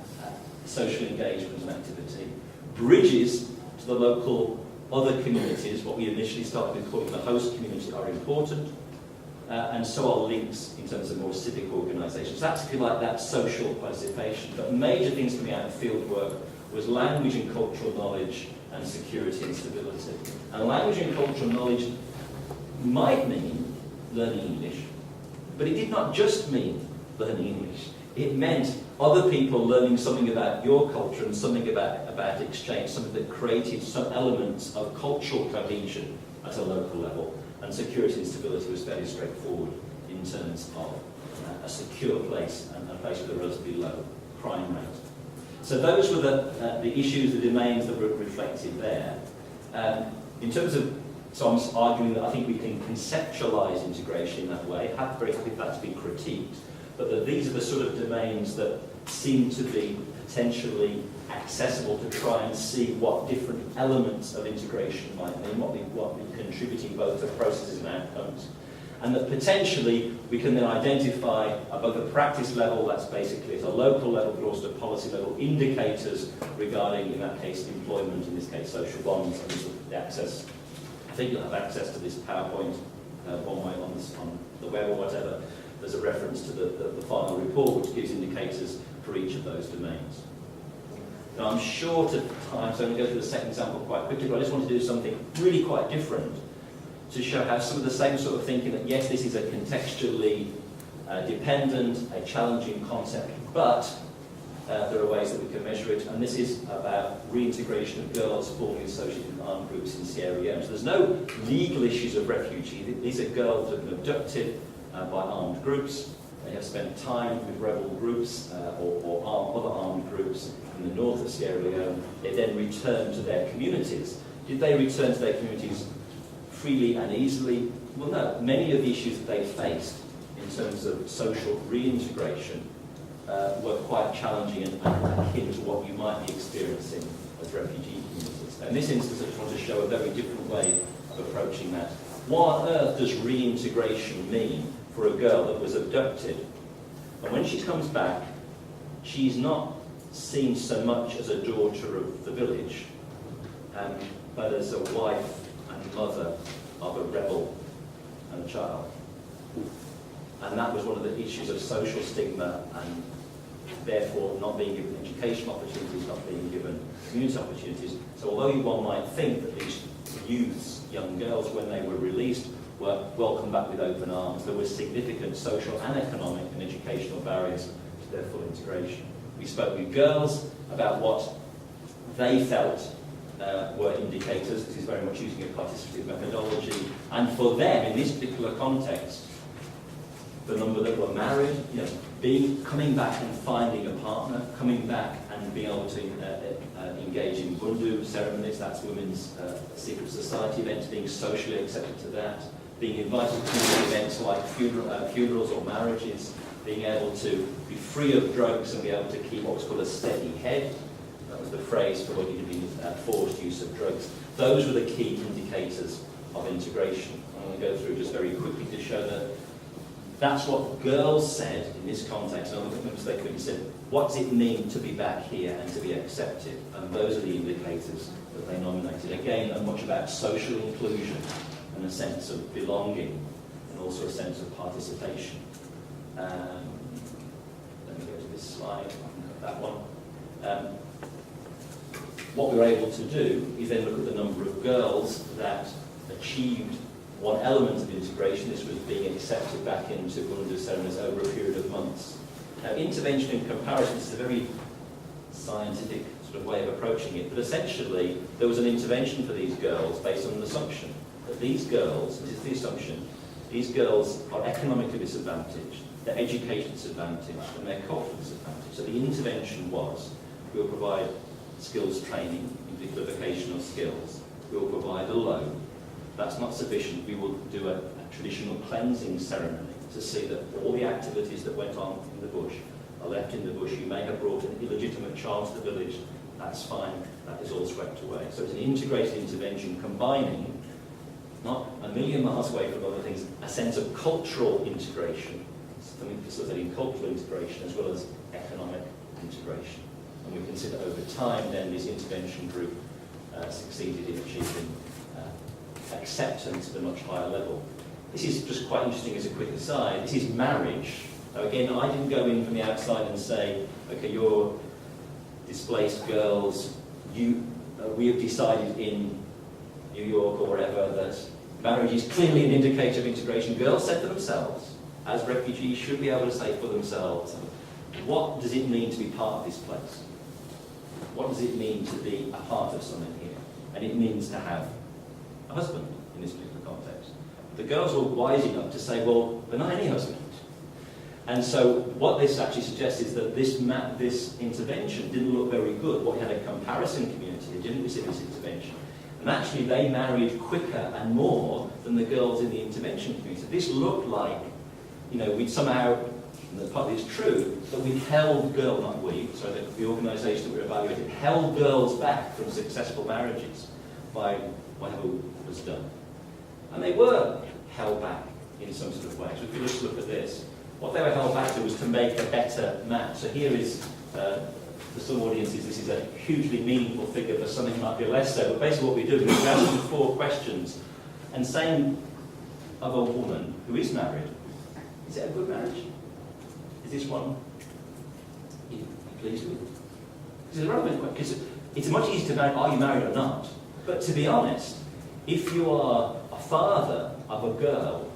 social engagement and activity. Bridges to the local other communities, what we initially started with calling the host community, are important. And so are links in terms of more civic organisations. That's, if you like, that social participation. But major things coming out of field work was language and cultural knowledge and security and stability. And language and cultural knowledge might mean learning English, but it did not just mean learning English. It meant other people learning something about your culture and something about exchange, something that created some elements of cultural cohesion at a local level. And security and stability was fairly straightforward in terms of a secure place and a place with a relatively low crime rate. So those were the issues, the domains that were reflected there. In terms of, so I'm arguing that I think we can conceptualise integration in that way, very happy for that to be critiqued, but that these are the sort of domains that seem to be potentially accessible to try and see what different elements of integration might mean, what we're contributing both to processes and outcomes, and that potentially we can then identify at both a practice level, that's basically at a local level, but also at a policy level, indicators regarding, in that case, employment, in this case, social bonds, and the access. I think you'll have access to this PowerPoint one way on the web or whatever. There's a reference to the final report, which gives indicators for each of those domains. Now, I'm short of time, so I'm going to go through the second example quite quickly, but I just want to do something really quite different to show how some of the same sort of thinking that, yes, this is a contextually dependent, a challenging concept, but there are ways that we can measure it, and this is about reintegration of girls formerly associated with armed groups in Sierra Leone. So there's no legal issues of refugee. These are girls that have been abducted by armed groups. They have spent time with rebel groups or other armed groups in the north of Sierra Leone. They then return to their communities. Did they return to their communities freely and easily? Well, no. Many of the issues that they faced in terms of social reintegration were quite challenging and akin to what you might be experiencing as refugee communities. In this instance, I just want to show a very different way of approaching that. What on earth does reintegration mean for a girl that was abducted? And when she comes back, she's not seen so much as a daughter of the village, but as a wife and mother of a rebel and a child. And that was one of the issues of social stigma and therefore not being given educational opportunities, not being given community opportunities. So although one might think that these youths, young girls, when they were released, were welcomed back with open arms, there were significant social and economic and educational barriers to their full integration. We spoke with girls about what they felt were indicators. This is very much using a participative methodology. And for them, in this particular context, the number that were married, coming back and finding a partner, coming back and being able to engage in bundu ceremonies, that's women's secret society events, being socially accepted to that, being invited to events like funerals or marriages, being able to be free of drugs and be able to keep what was called a steady head. That was the phrase for when you'd been forced use of drugs. Those were the key indicators of integration. I'm going to go through just very quickly to show that that's what girls said in this context. And other members they couldn't say, what does it mean to be back here and to be accepted? And those are the indicators that they nominated. Again, much about social inclusion and a sense of belonging and also a sense of participation. Let me go to this slide. I can have that one. What we were able to do is then look at the number of girls that achieved one element of integration. This was being accepted back into bundu ceremonies over a period of months. Now, intervention in comparison is a very scientific sort of way of approaching it, but essentially there was an intervention for these girls based on an assumption that these girls, this is the assumption, these girls are economically disadvantaged, their education disadvantaged, and their cultural disadvantaged. So the intervention was, we will provide skills training, in particular vocational skills, we will provide a loan. That's not sufficient, we will do a traditional cleansing ceremony to see that all the activities that went on in the bush are left in the bush. You may have brought an illegitimate child to the village, that's fine, that is all swept away. So it's an integrated intervention combining, not a million miles away from other things, a sense of cultural integration, something facilitating cultural integration as well as economic integration. And we consider over time then this intervention group succeeded in achieving acceptance at a much higher level. This is just quite interesting as a quick aside. This is marriage. Now again, I didn't go in from the outside and say, okay, you're displaced girls, we have decided in New York or wherever that marriage is clearly an indicator of integration. Girls said for themselves, as refugees, should be able to say for themselves, what does it mean to be part of this place? What does it mean to be a part of something here? And it means to have a husband in this particular context. The girls were wise enough to say, well, but not any husband. And so what this actually suggests is that this intervention didn't look very good. What we had a comparison community that didn't receive this intervention. And actually they married quicker and more than the girls in the intervention community. So this looked like, you know, we'd somehow, and partly it's true, that we held girls, not we, so that the organisation that we were evaluating, held girls back from successful marriages by whatever was done. And they were held back in some sort of way. So if you just look at this, what they were held back to was to make a better match. So here is, for some audiences, this is a hugely meaningful figure, for some it might be less so. But basically what we do is we ask them 4 questions and saying of a woman who is married, is it a good marriage? Is this one you're pleased with? It's a relevant question, because it's much easier to know, are you married or not? But to be honest, if you are a father of a girl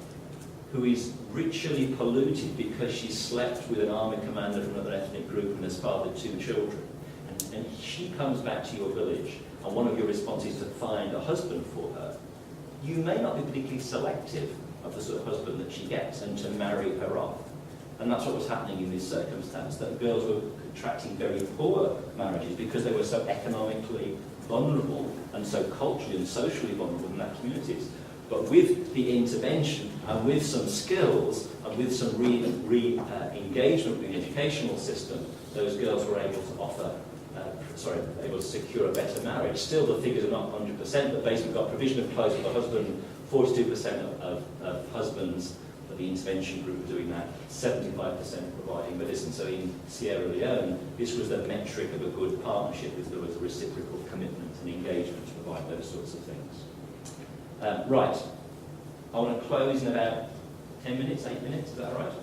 who is ritually polluted because she slept with an army commander from another ethnic group and has fathered 2 children, and she comes back to your village, and one of your responses is to find a husband for her, you may not be particularly selective of the sort of husband that she gets and to marry her off. And that's what was happening in this circumstance, that girls were contracting very poor marriages because they were so economically vulnerable and so culturally and socially vulnerable in their communities. But with the intervention and with some skills and with some re-engagement with the educational system, those girls were able to offer, able to secure a better marriage. Still, the figures are not 100%, but basically we've got provision of clothes for the husband, 42% of husbands for the intervention group are doing that, 75% providing medicine. So in Sierra Leone, this was the metric of a good partnership, is there was a reciprocal commitment and engagement to provide those sorts of things. Right, I want to close in about 10 minutes, 8 minutes, is that all right?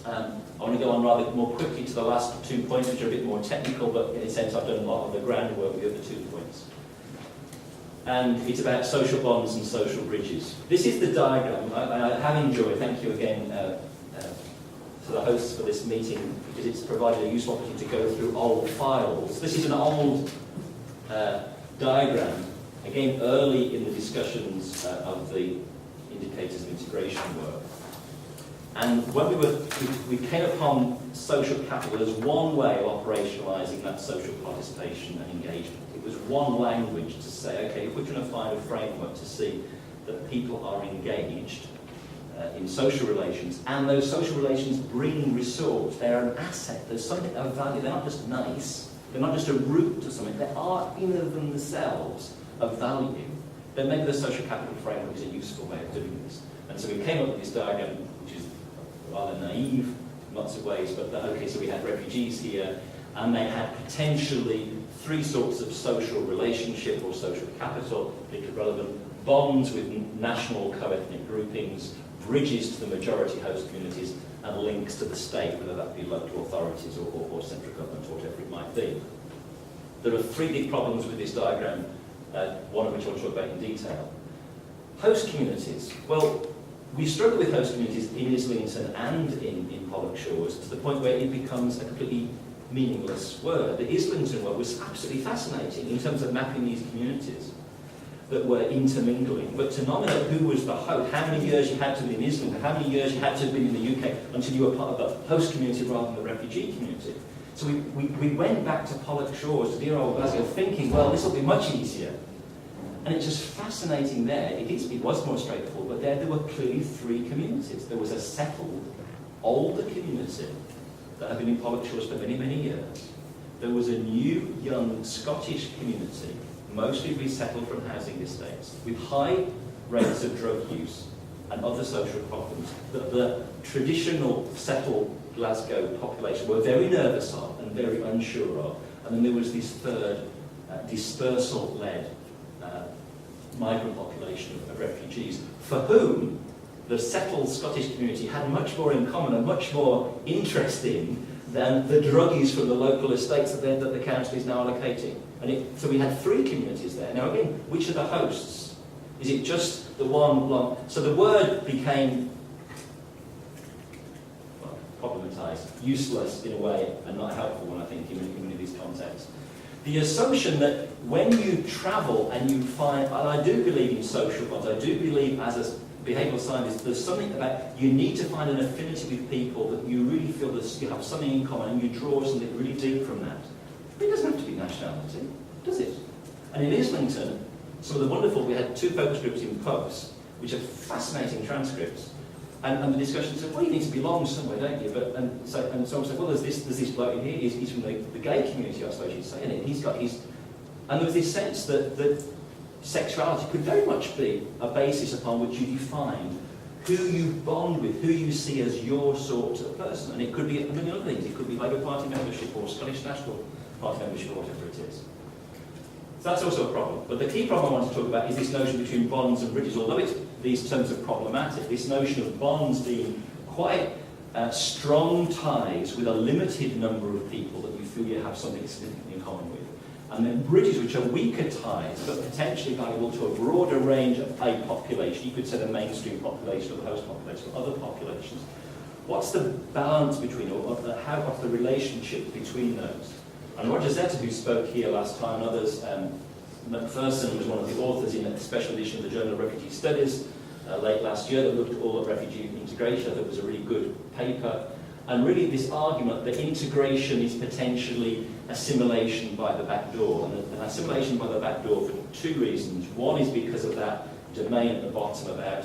I want to go on rather more quickly to the last 2 points, which are a bit more technical, but in a sense I've done a lot of the groundwork with the other 2 points. And it's about social bonds and social bridges. This is the diagram. I have enjoyed, thank you again to the hosts for this meeting, because it's provided a useful opportunity to go through old files. This is an old diagram, again early in the discussions of the indicators of integration work. And when we came upon social capital as one way of operationalising that social participation and engagement. It was one language to say, okay, if we're going to find a framework to see that people are engaged in social relations, and those social relations bring resource, they're an asset, there's something of value, they're not just nice, they're not just a route to something, they are in and of themselves of value, then maybe the social capital framework is a useful way of doing this. And so we came up with this diagram, which is rather naive in lots of ways, but okay, so we had refugees here, and they had potentially 3 sorts of social relationship or social capital, particularly relevant, bonds with national co-ethnic groupings, bridges to the majority host communities, and links to the state, whether that be local authorities or central government or whatever it might be. There are 3 big problems with this diagram, one of which I'll talk about in detail. Host communities. Well, we struggle with host communities in Islington and in Pollock Shores to the point where it becomes a completely meaningless word. The Islington word was absolutely fascinating in terms of mapping these communities that were intermingling, but to nominate who was the host, how many years you had to be in Islington, how many years you had to have been in the UK until you were part of the host community rather than the refugee community. So we went back to Pollock Shores, to dear old Glasgow, thinking, well, this will be much easier. And it's just fascinating there. It was more straightforward, but there were clearly three communities. There was a settled, older community that had been in Pollock Shores for many, many years. There was a new, young Scottish community, mostly resettled from housing estates, with high rates of drug use and other social problems that the traditional settled Glasgow population were very nervous of and very unsure of. And then there was this third dispersal-led migrant population of refugees, for whom the settled Scottish community had much more in common and much more interest in than the druggies from the local estates that the council is now allocating. So we had three communities there. Now again, which are the hosts? Is it just the one long... So the word became problematized, useless in a way, and not helpful, I think, in many of these contexts. The assumption that when you travel and you find, and I do believe in social bonds, I do believe as a behavioural scientist, there's something about you need to find an affinity with people that you really feel that you have something in common and you draw something really deep from that. But it doesn't have to be nationality, does it? And in Islington, we had two focus groups in pubs, which are fascinating transcripts. And the discussion said, well, you need to belong somewhere, don't you? And so I said, well, there's this bloke in here, he's from the gay community, I suppose you'd say, and and there was this sense that sexuality could very much be a basis upon which you define who you bond with, who you see as your sort of person. And it could be a million other things. It could be Labour Party membership or Scottish National Party membership or whatever it is. So that's also a problem. But the key problem I want to talk about is this notion between bonds and bridges. Although these terms are problematic, this notion of bonds being quite strong ties with a limited number of people that you feel you have something significantly in common with. And then bridges, which are weaker ties, but potentially valuable to a broader range of a population. You could say the mainstream population or the host population or other populations. What's the balance between, or what's the relationship between those? And Roger Zeta, who spoke here last time, and others, Macpherson was one of the authors in a special edition of the Journal of Refugee Studies late last year that looked at all at refugee integration. I thought it was a really good paper. And really this argument that integration is potentially assimilation by the back door. And assimilation by the back door for two reasons. One is because of that domain at the bottom about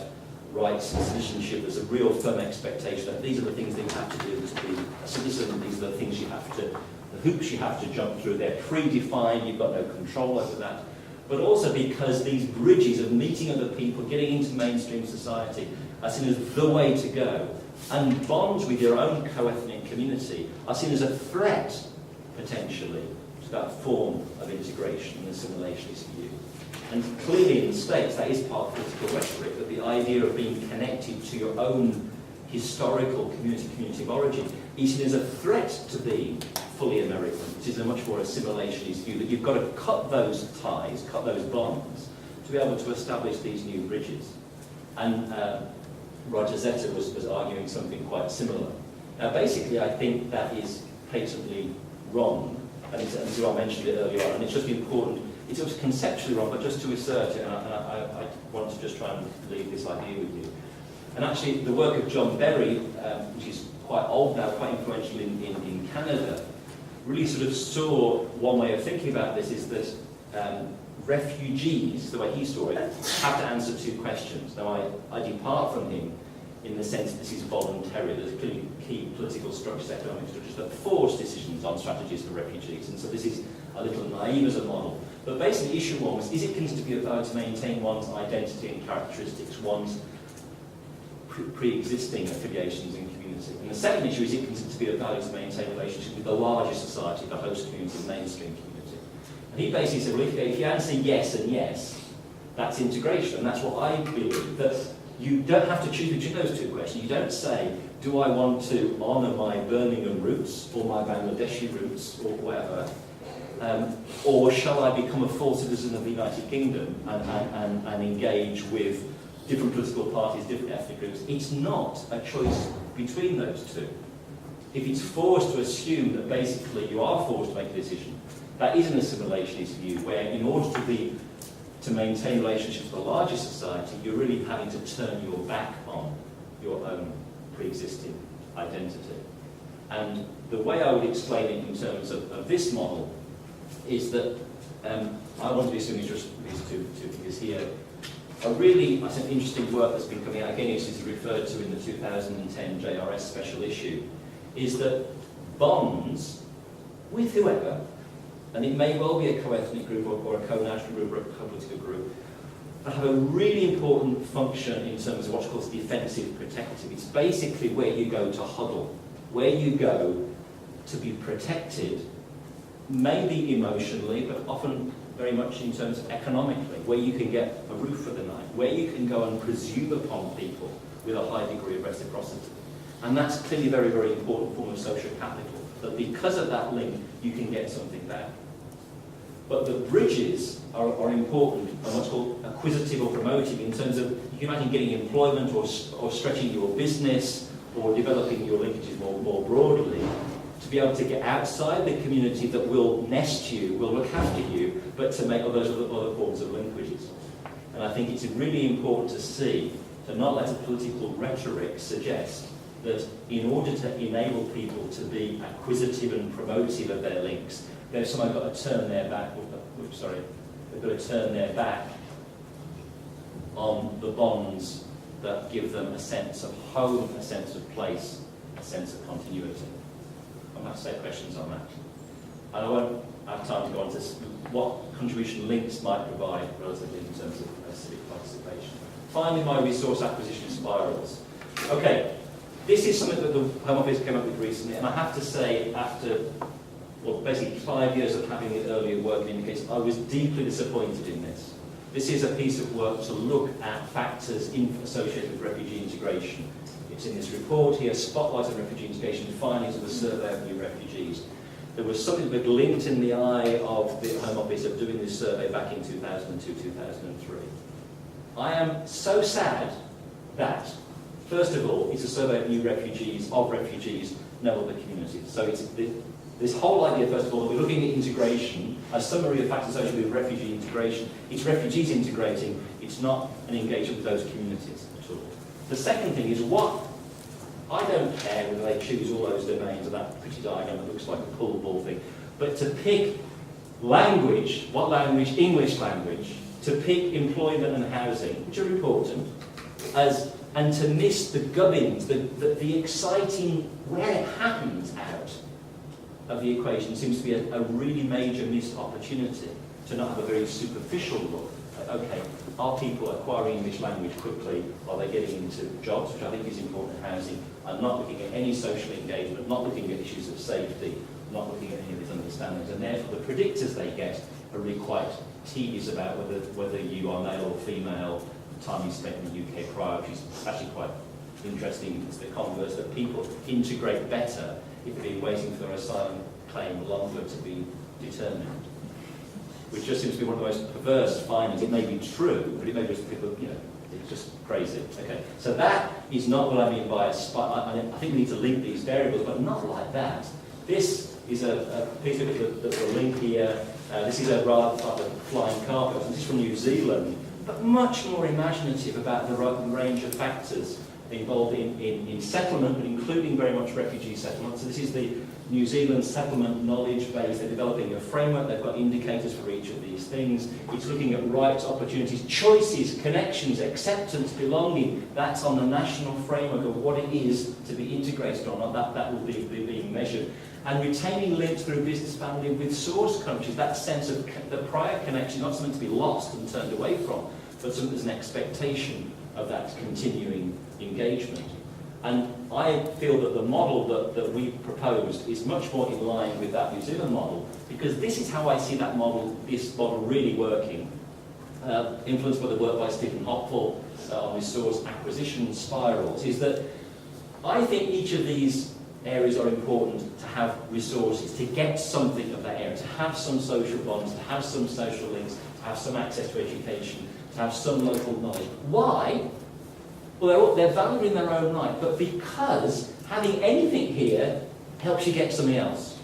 rights and citizenship. There's a real firm expectation that these are the things that you have to do to be a citizen. These are the things you have to, the hoops you have to jump through. They're predefined, you've got no control over that. But also because these bridges of meeting other people, getting into mainstream society, are seen as the way to go. And bonds with your own co-ethnic community are seen as a threat, potentially, to that form of integration and assimilationist view. And clearly in the States, that is part of political rhetoric, that the idea of being connected to your own historical community of origin is seen as a threat to being fully American, which is a much more assimilationist view, that you've got to cut those ties, cut those bonds, to be able to establish these new bridges. And Roger Zeta was arguing something quite similar. Now basically I think that is patently wrong, and this is why I mentioned it earlier on, and it's just important, it's also conceptually wrong, but just to assert it, and I want to just try and leave this idea with you. And actually the work of John Berry, which is quite old now, quite influential in Canada, really sort of saw one way of thinking about this is that refugees, the way he saw it, have to answer two questions. Now I depart from him in the sense that this is voluntary. There's clearly key political structures, economic structures that force decisions on strategies for refugees, and so this is a little naive as a model. But basically issue one was, is it considered to be about to maintain one's identity and characteristics, one's pre-existing affiliations and community? And the second issue is, it considered to be a value to maintain relationship with the larger society, the host community, the mainstream community. And he basically said, well, if you answer yes and yes, that's integration. And that's what I believe, that you don't have to choose between those two questions. You don't say, do I want to honour my Birmingham roots or my Bangladeshi roots or whatever, or shall I become a full citizen of the United Kingdom and engage with different political parties, different ethnic groups. It's not a choice between those two. If it's forced to assume that basically you are forced to make a decision, that is an assimilationist view, where in order to maintain relationships with the larger society, you're really having to turn your back on your own pre-existing identity. And the way I would explain it in terms of this model is that I want to assume just these two figures here. A really, I think, interesting work that's been coming out, again, this is referred to in the 2010 JRS special issue, is that bonds with whoever, and it may well be a co-ethnic group or a co-national group or a co-political group, but have a really important function in terms of what's called defensive protective. It's basically where you go to huddle, where you go to be protected, maybe emotionally, but often very much in terms of economically, where you can get a roof for the night, where you can go and presume upon people with a high degree of reciprocity. And that's clearly a very, very important form of social capital, that because of that link, you can get something back. But the bridges are important, and what's called acquisitive or promotive, in terms of, you can imagine getting employment or stretching your business or developing your linkages more broadly, to be able to get outside the community that will nest you, will look after you, but to make other forms of linkages. And I think it's really important to see, to not let a political rhetoric suggest that in order to enable people to be acquisitive and promotive of their links, they've somehow got to turn their back, they've got to turn their back on the bonds that give them a sense of home, a sense of place, a sense of continuity. I'm going to take questions on that. And I won't have time to go on to what contribution links might provide relatively in terms of civic participation. Finally, my resource acquisition spirals. Okay, this is something that the Home Office came up with recently, and I have to say, after basically 5 years of having it earlier working in the case, I was deeply disappointed in this. This is a piece of work to look at factors associated with refugee integration. It's in this report here, Spotlight on Refugee Integration, Findings of the Survey of New Refugees. There was something that glint in the eye of the Home Office of doing this survey back in 2002-2003. I am so sad that, first of all, it's a survey of new refugees, no other communities. So it's this whole idea, first of all, that we're looking at integration, a summary of factors associated with refugee integration. It's refugees integrating, it's not an engagement with those communities at all. The second thing is I don't care whether they choose all those domains of that pretty diagram that looks like a pool ball thing, but to pick language, what language? English language, to pick employment and housing, which are important, and to miss the gubbins, the exciting, where it happens out of the equation seems to be a really major missed opportunity to not have a very superficial look at, okay, are people acquiring English language quickly? Are they getting into jobs, which I think is important in housing? I'm not looking at any social engagement, not looking at issues of safety, not looking at any of these understandings, and therefore the predictors they get are really quite tedious about whether you are male or female, the time you spent in the UK prior, which is actually quite interesting. It's the converse, that people integrate better if they've been waiting for their asylum claim longer to be determined. Which just seems to be one of the most perverse findings. It may be true, but it may just people, it's just crazy. Okay, so that is not what I mean by a spot. I think we need to link these variables, but not like that. This is a piece of it that will link here. This is a rather like a flying carpet. This is from New Zealand, but much more imaginative about the range of factors involved in settlement, but including very much refugee settlement. So this is the New Zealand settlement knowledge base. They're developing a framework. They've got indicators for each of these things. It's looking at rights, opportunities, choices, connections, acceptance, belonging. That's on the national framework of what it is to be integrated or not. That will be being measured. And retaining links through business family with source countries, that sense of the prior connection, not something to be lost and turned away from, but something there's an expectation of that continuing engagement. And I feel that the model that we proposed is much more in line with that New Zealand model, because this is how I see this model really working, influenced by the work by Stephen Hopful on resource acquisition spirals, is that I think each of these areas are important to have resources, to get something of that area, to have some social bonds, to have some social links, to have some access to education, to have some local knowledge. Why? Well, they're valued in their own right, but because having anything here helps you get something else.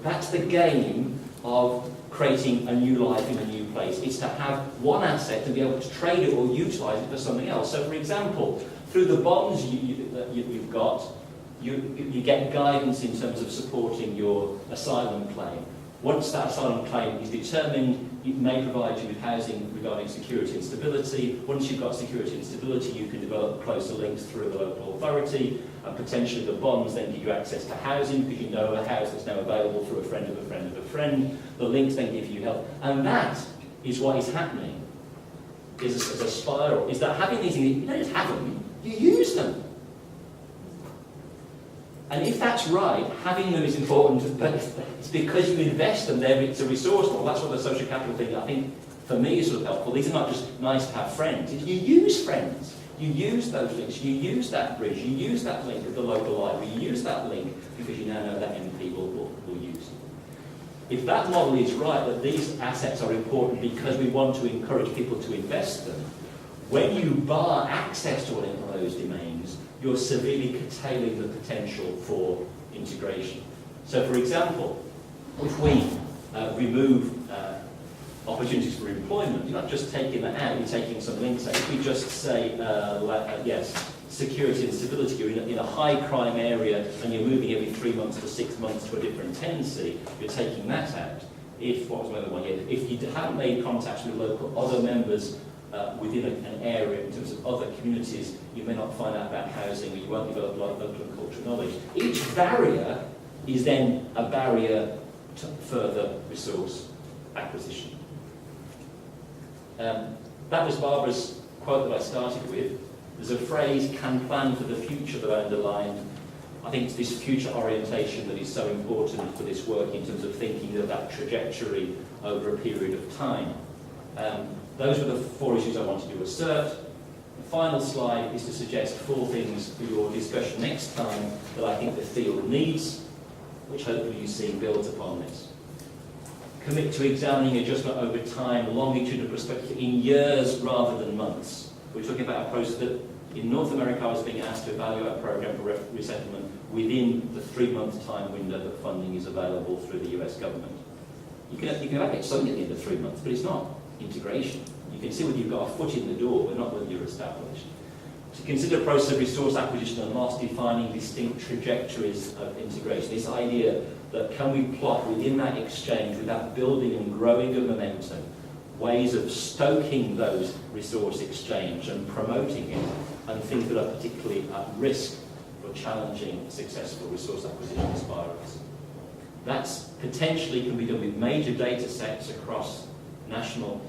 That's the game of creating a new life in a new place. It's to have one asset and be able to trade it or utilise it for something else. So, for example, through the bonds you've got, you get guidance in terms of supporting your asylum claim. Once that asylum claim is determined, it may provide you with housing regarding security and stability. Once you've got security and stability, you can develop closer links through the local authority, and potentially the bonds then give you access to housing because you know a house that's now available through a friend of a friend of a friend. The links then give you help. And that is what is happening as a spiral, is that having these things, you don't just have them, you use them. And if that's right, having them is important, but it's because you invest them there, it's a resource. Well, that's what the social capital thing, I think, for me is sort of helpful. These are not just nice to have friends. You use friends. You use those links. You use that bridge. You use that link at the local library. You use that link because you now know that many people will use it. If that model is right, that these assets are important because we want to encourage people to invest them, when you bar access to one of those domains, you're severely curtailing the potential for integration. So, for example, if we remove opportunities for employment, you're not just taking that out, you're taking some links out. If we just say, yes, security and stability, you're in a high crime area and you're moving every 3 months to 6 months to a different tenancy, you're taking that out. If you haven't made contacts with local other members within an area in terms of other communities, you may not find out about housing, or you won't develop local and cultural knowledge. Each barrier is then a barrier to further resource acquisition. That was Barbara's quote that I started with. There's a phrase, "can plan for the future," that I underlined. I think it's this future orientation that is so important for this work in terms of thinking of that trajectory over a period of time. Those were the 4 issues I wanted to assert. The final slide is to suggest 4 things for your discussion next time that I think the field needs, which hopefully you see built upon this. Commit to examining adjustment over time, longitudinal perspective, in years rather than months. We're talking about a process that in North America I was being asked to evaluate a program for resettlement within the 3-month time window that funding is available through the US government. You can evaluate something at the end of 3 months, but it's not integration. You can see whether you've got a foot in the door, but not whether you're established. To consider a process of resource acquisition and loss, defining distinct trajectories of integration. This idea that can we plot within that exchange, without building and growing a momentum, ways of stoking those resource exchange and promoting it, and things that are particularly at risk for challenging successful resource acquisition spirals. That's potentially can be done with major data sets across national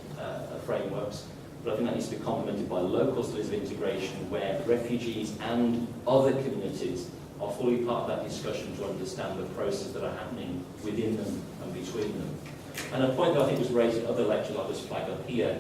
frameworks, but I think that needs to be complemented by local studies of integration where refugees and other communities are fully part of that discussion to understand the processes that are happening within them and between them. And a point that I think was raised in other lectures I'll just flag up here,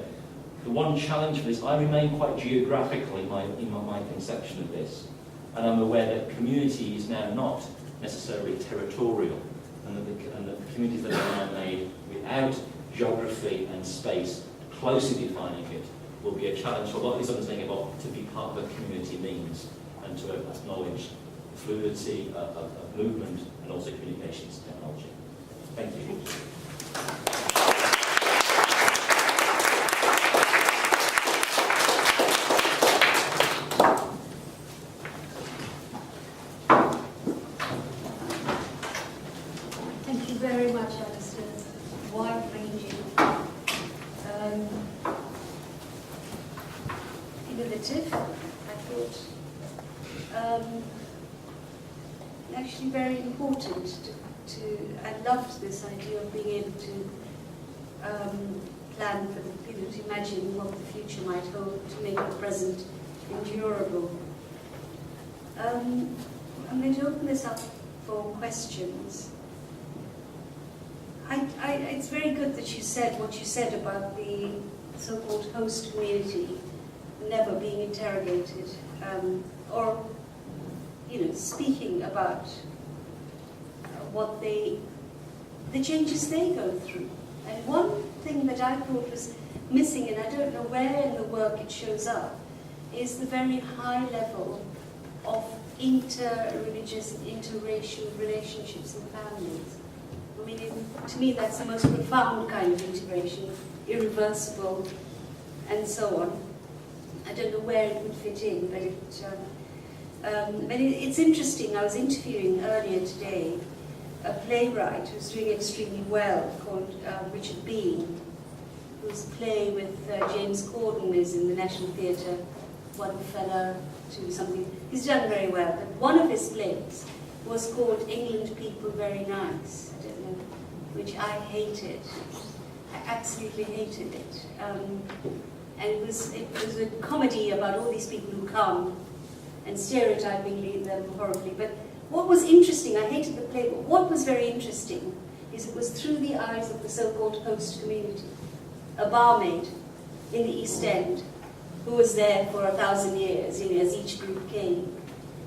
the one challenge for this, I remain quite geographical in my conception of this, and I'm aware that community is now not necessarily territorial, and that the communities that are now made without geography and space closely defining it will be a challenge for a lot of these understanding about what to be part of a community means, and to acknowledge fluidity of movement and also communications technology. Thank you. Thank you very much, Alastair. Wide-ranging, innovative, I thought. Actually very important I loved this idea of being able to plan for the people, to imagine what the future might hold, to make the present endurable. I'm going to open this up for questions. It's very good that you said what you said about the so-called host community never being interrogated, or speaking about what the changes they go through. And one thing that I thought was missing, and I don't know where in the work it shows up, is the very high level of inter-religious and interracial relationships and families. I mean, to me, that's the most profound kind of integration, irreversible, and so on. I don't know where it would fit in, but it's interesting. I was interviewing earlier today a playwright who's doing extremely well called Richard Bean, whose play with James Corden is in the National Theatre, One Fella to something. He's done very well, but one of his plays was called England People Very Nice, I don't know, which I hated. I absolutely hated it. And it was a comedy about all these people who come and stereotyping them horribly. But what was interesting, I hated the play, but what was very interesting is it was through the eyes of the so-called host community, a barmaid in the East End who was there for 1,000 years, as each group came.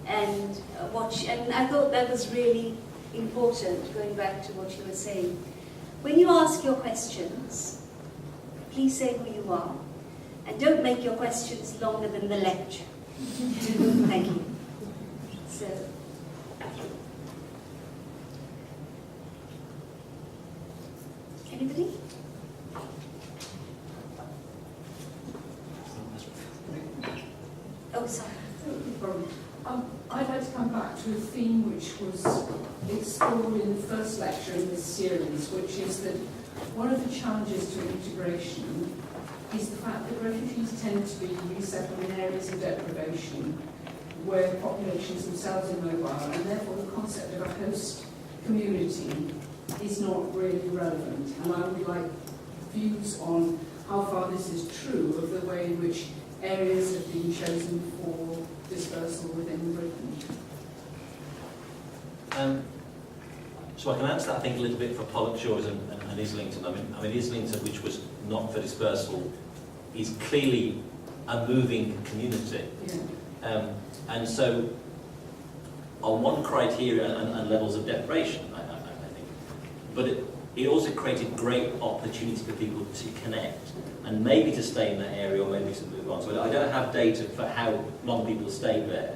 And I thought that was really important, going back to what you were saying. When you ask your questions, please say who you are, and don't make your questions longer than the lecture. Thank you. So, anybody? Oh, sorry. No problem. I'd like to come back to a theme which was explored in the first lecture in this series, which is that one of the challenges to integration is the fact that refugees tend to be resettled in areas of deprivation where populations themselves are mobile, and therefore the concept of a host community is not really relevant. And I would like views on how far this is true of the way in which areas have been chosen for dispersal within Britain. So I can answer that, I think, a little bit for Pollock Shores and Islington. I mean, Islington, which was not for dispersal, is clearly a moving community. Yeah. And so, on one criteria and levels of deprivation, I think, but it also created great opportunity for people to connect and maybe to stay in that area or maybe to move on. So I don't have data for how long people stayed there,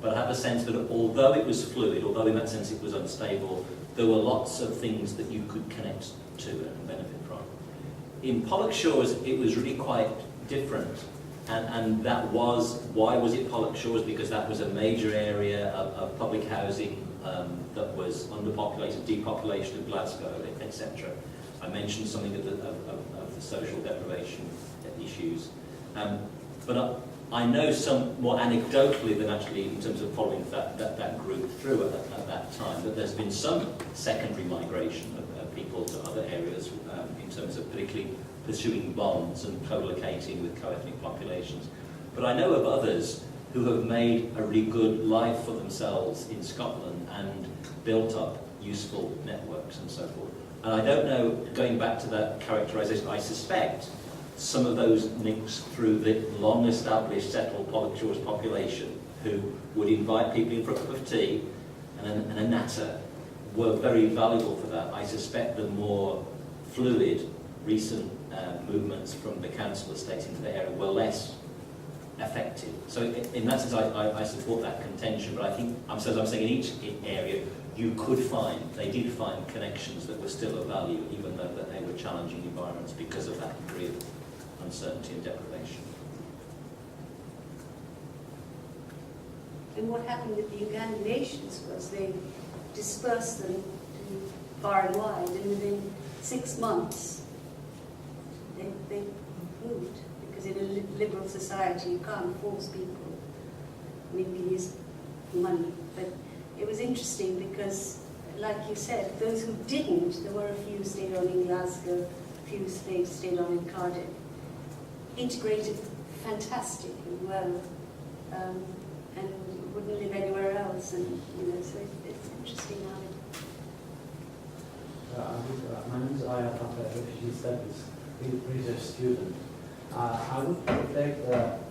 but I have a sense that although it was fluid, although in that sense it was unstable, there were lots of things that you could connect to and benefit from. In Pollock Shores, it was really quite different. And that was, why was it Pollock Shores? Because that was a major area of public housing that was underpopulated, depopulation of Glasgow, etc. I mentioned something of the social deprivation issues. But I know some more anecdotally than actually in terms of following that group through at that time, that there's been some secondary migration of people to other areas in terms of particularly pursuing bonds and co-locating with co-ethnic populations. But I know of others who have made a really good life for themselves in Scotland and built up useful networks and so forth. And I don't know, going back to that characterisation, I suspect some of those links through the long-established settled Pollock Shores population who would invite people in for a cup of tea and a natter were very valuable for that. I suspect the more fluid recent movements from the council estates into the area were less effective. So in that sense, I support that contention, but I think, I'm saying in each area, they did find connections that were still of value, even though that they were challenging environments because of that degree of uncertainty and deprivation. And what happened with the Ugandan nations was they dispersed them to far and wide, and within 6 months they moved, because in a liberal society you can't force people. I mean, you use money, but it was interesting because, like you said, those who didn't, there were a few stayed on in Glasgow, a few stayed on in Cardiff, integrated fantastically well, and wouldn't live anywhere else, and so it's interesting how my name is Ager, Refugee Studies, research student. I would reflect,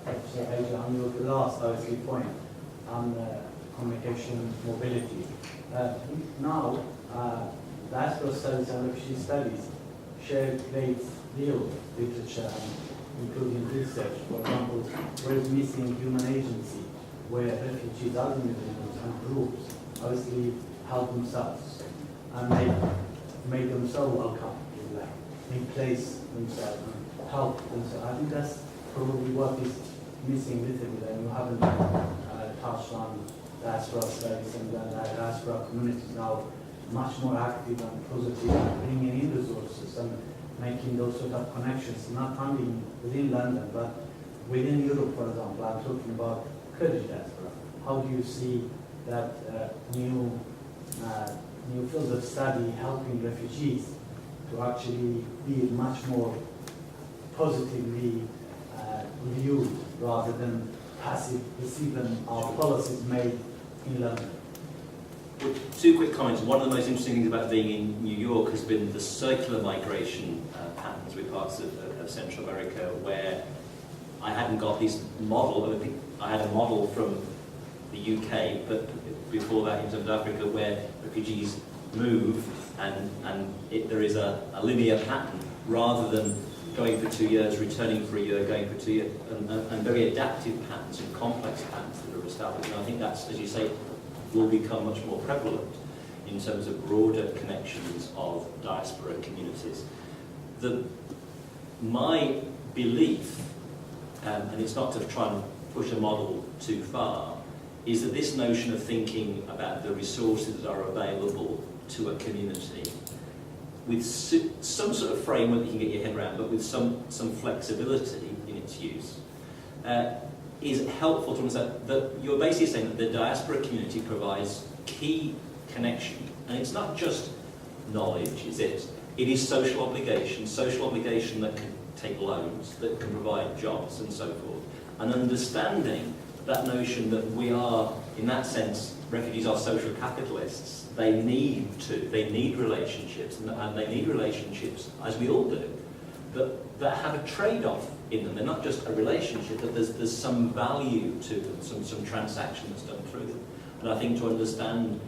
Professor Ager, on your last point on communication mobility. Now, diaspora studies and refugee studies shared great deal of literature, including research. For example, where is missing human agency, where refugees are individuals and groups obviously help themselves and make themselves welcome, make place themselves and help themselves. I think that's probably what is missing a little bit, and you haven't touched on diaspora studies, and the diaspora community is now much more active and positive and bringing in resources and making those sort of connections, not only within London, but within Europe, for example. I'm talking about Kurdish diaspora. How do you see that new field of study helping refugees to actually be much more positively viewed rather than passive receiving our policies made in London? Well, two quick comments. One of the most interesting things about being in New York has been the circular migration patterns with parts of Central America, where I hadn't got this model. I had a model from the UK, but before that in terms of Africa, where refugees move and there is a linear pattern rather than going for 2 years, returning for a year, going for 2 years, and very adaptive patterns and complex patterns that are established. And I think that's, as you say, will become much more prevalent in terms of broader connections of diaspora communities. My belief, and it's not to try and push a model too far, is that this notion of thinking about the resources that are available to a community with some sort of framework you can get your head around, but with some flexibility in its use, is helpful to understand that you're basically saying that the diaspora community provides key connection. And it's not just knowledge, is it? It is social obligation that can take loans, that can provide jobs and so forth. And understanding that notion that we are, in that sense, refugees are social capitalists. They need relationships, and they need relationships, as we all do, that have a trade-off in them. They're not just a relationship, that there's some value to them, some transaction that's done through them. And I think to understand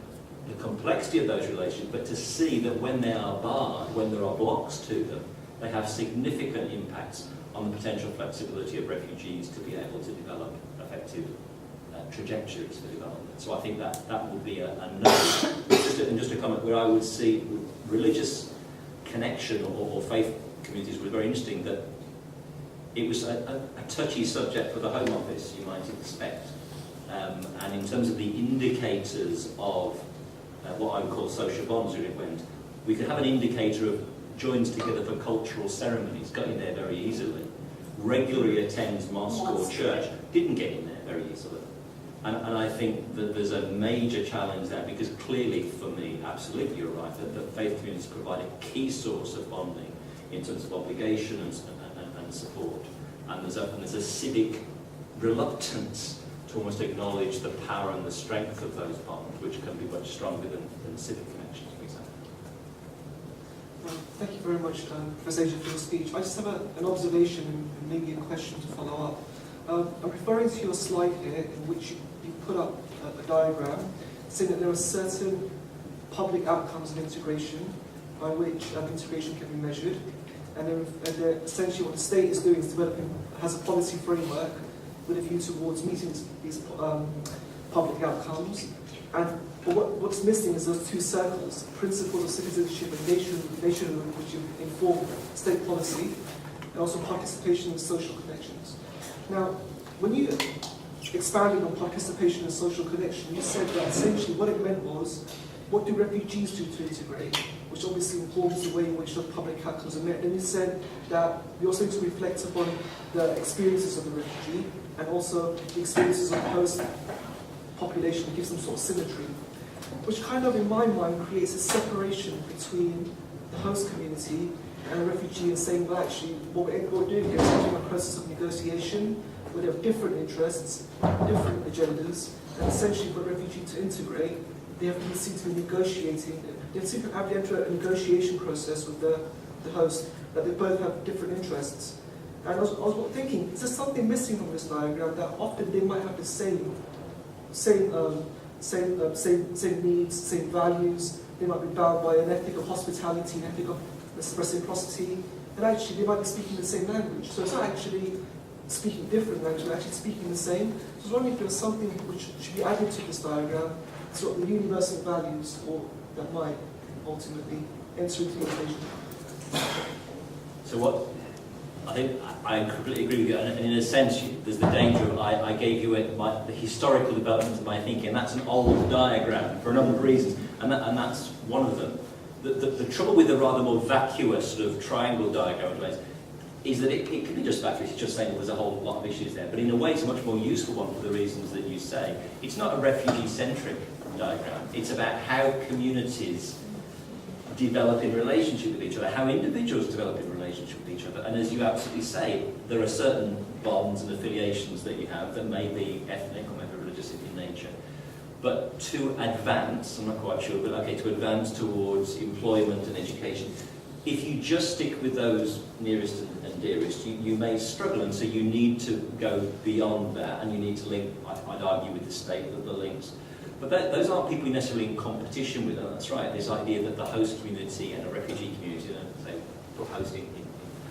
the complexity of those relationships, but to see that when they are barred, when there are blocks to them, they have significant impacts on the potential flexibility of refugees to be able to develop effective trajectories for development. So I think that would be a no. Just a comment where I would see religious connection or faith communities was very interesting, that it was a touchy subject for the Home Office, you might expect. And in terms of the indicators of what I would call social bonds, we could have an indicator of joins together for cultural ceremonies, got in there very easily. Regularly attends mosque or church, didn't get in there very easily. And I think that there's a major challenge there, because clearly, for me, absolutely you're right, that the faith communities provide a key source of bonding in terms of obligation and support. And there's a civic reluctance to almost acknowledge the power and the strength of those bonds, which can be much stronger than civic connections, for example. Well, thank you very much, Professor Ager, for your speech. I just have an observation and maybe a question to follow up. I'm referring to your slide here, in which you put up a diagram saying that there are certain public outcomes of integration by which integration can be measured, and essentially what the state is doing is has a policy framework with a view towards meeting these public outcomes. And what's missing is those two circles: principles of citizenship and nationhood, which inform state policy, and also participation in social connections. Now, when you expanded on participation and social connection, you said that essentially what it meant was, what do refugees do to integrate, which obviously informs the way in which the public outcomes are met. Then you said that we also need to reflect upon the experiences of the refugee and also the experiences of the host population, to give some sort of symmetry, which kind of, in my mind, creates a separation between the host community and a refugee, and saying, well, actually, what we're doing here is having a process of negotiation where they have different interests, different agendas, and essentially for a refugee to integrate, they have to seem to be negotiating. They seem to have to enter a negotiation process with the host, that they both have different interests. And I was thinking, is there something missing from this diagram, that often they might have the same needs, same values. They might be bound by an ethic of hospitality, an ethic of there's reciprocity, and actually they might be speaking the same language. So it's not actually speaking different language, they're actually speaking the same. So I was wondering if there was something which should be added to this diagram, sort of the universal values, or that might ultimately enter into the equation. So what, I think I completely agree with you, and in a sense there's the danger of, I gave you the historical development of my thinking, and that's an old diagram for a number of reasons, and that's one of them. The trouble with the rather more vacuous sort of triangle diagram is that it can be just vacuous, it's just saying well, there's a whole lot of issues there, but in a way it's a much more useful one for the reasons that you say. It's not a refugee-centric diagram, it's about how communities develop in relationship with each other, how individuals develop in relationship with each other, and as you absolutely say, there are certain bonds and affiliations that you have that may be ethnic or maybe religious in nature. But to advance, I'm not quite sure, but okay, to advance towards employment and education, if you just stick with those nearest and dearest, you may struggle, and so you need to go beyond that, and you need to link, I'd argue with the state, that the links. But those aren't people you're necessarily in competition with, and that's right, this idea that the host community and a refugee community, say, for hosting,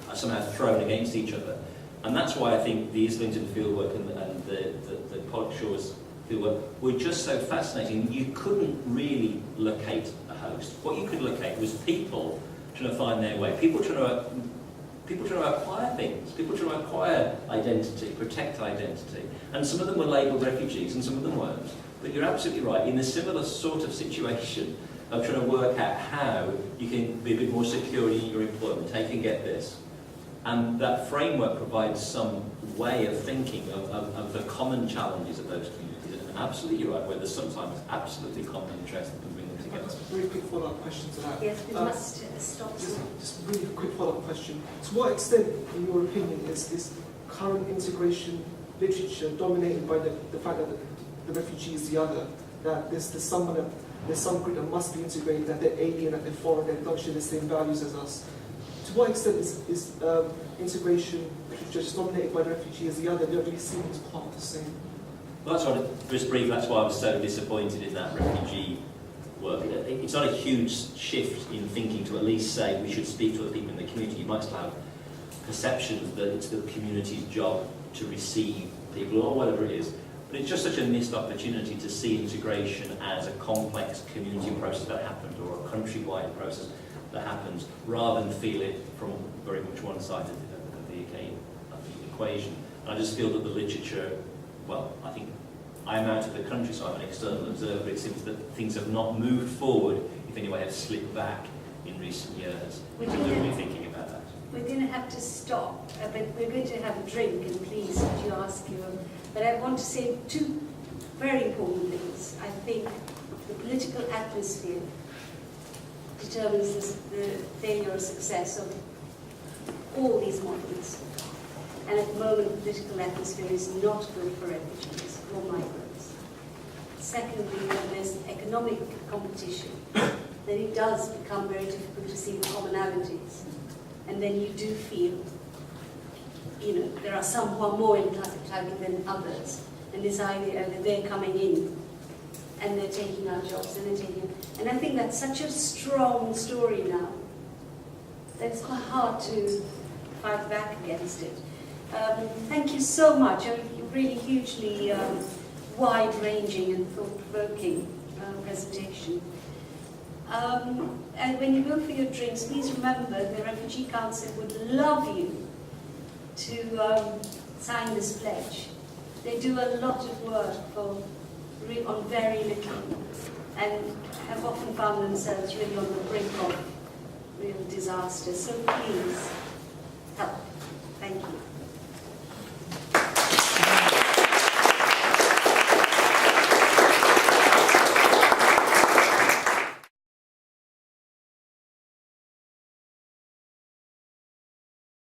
are somehow thrown against each other. And that's why I think the Islington fieldwork and the Pollock Shores fieldwork were just so fascinating. You couldn't really locate a host. What you could locate was people trying to find their way, people trying to acquire things, people trying to acquire identity, protect identity. And some of them were labelled refugees and some of them weren't. But you're absolutely right, in a similar sort of situation of trying to work out how you can be a bit more secure in your employment, how you can get this. And that framework provides some way of thinking of the common challenges of those communities. And absolutely right, where there's sometimes absolutely common interest that can bring them together. Just a very quick follow-up question to that. Yes, we must stop. Just a really quick follow-up question. To what extent, in your opinion, is this current integration literature dominated by the fact that the refugee is the other, that there's some group that must be integrated, that they're alien, that they're foreign, that don't share the same values as us? To what extent is integration just dominated by the refugee as the other? They don't really seem as part of the same. Well, that's right. Just brief, that's why I was so disappointed in that refugee work. It's not a huge shift in thinking to at least say we should speak to other people in the community. You might still have perceptions that it's the community's job to receive people or whatever it is. But it's just such a missed opportunity to see integration as a complex community process that happens, or a countrywide process that happens, rather than feel it from very much one side of the equation. And I just feel that the literature, well, I think I'm out of the country, so I'm an external observer. It seems that things have not moved forward, if anyway have slipped back in recent years. We're really thinking about that. We're going to have to stop, but we're going to have a drink, and please, would you ask you? But I want to say two very important things. I think the political atmosphere determines the failure or success of all these models. And at the moment, the political atmosphere is not good for refugees or migrants. Secondly, when there's economic competition, then it does become very difficult to see the commonalities. And then you do feel, there are some who are more entitled than others. And this idea that they're coming in and they're taking our jobs and they're taking... And I think that's such a strong story now that it's quite hard to fight back against it. Thank you so much. A really hugely wide-ranging and thought-provoking presentation. And when you go for your drinks, please remember the Refugee Council would love you to sign this pledge. They do a lot of work on very little, and have often found themselves really on the brink of real disaster. So please help. Thank you.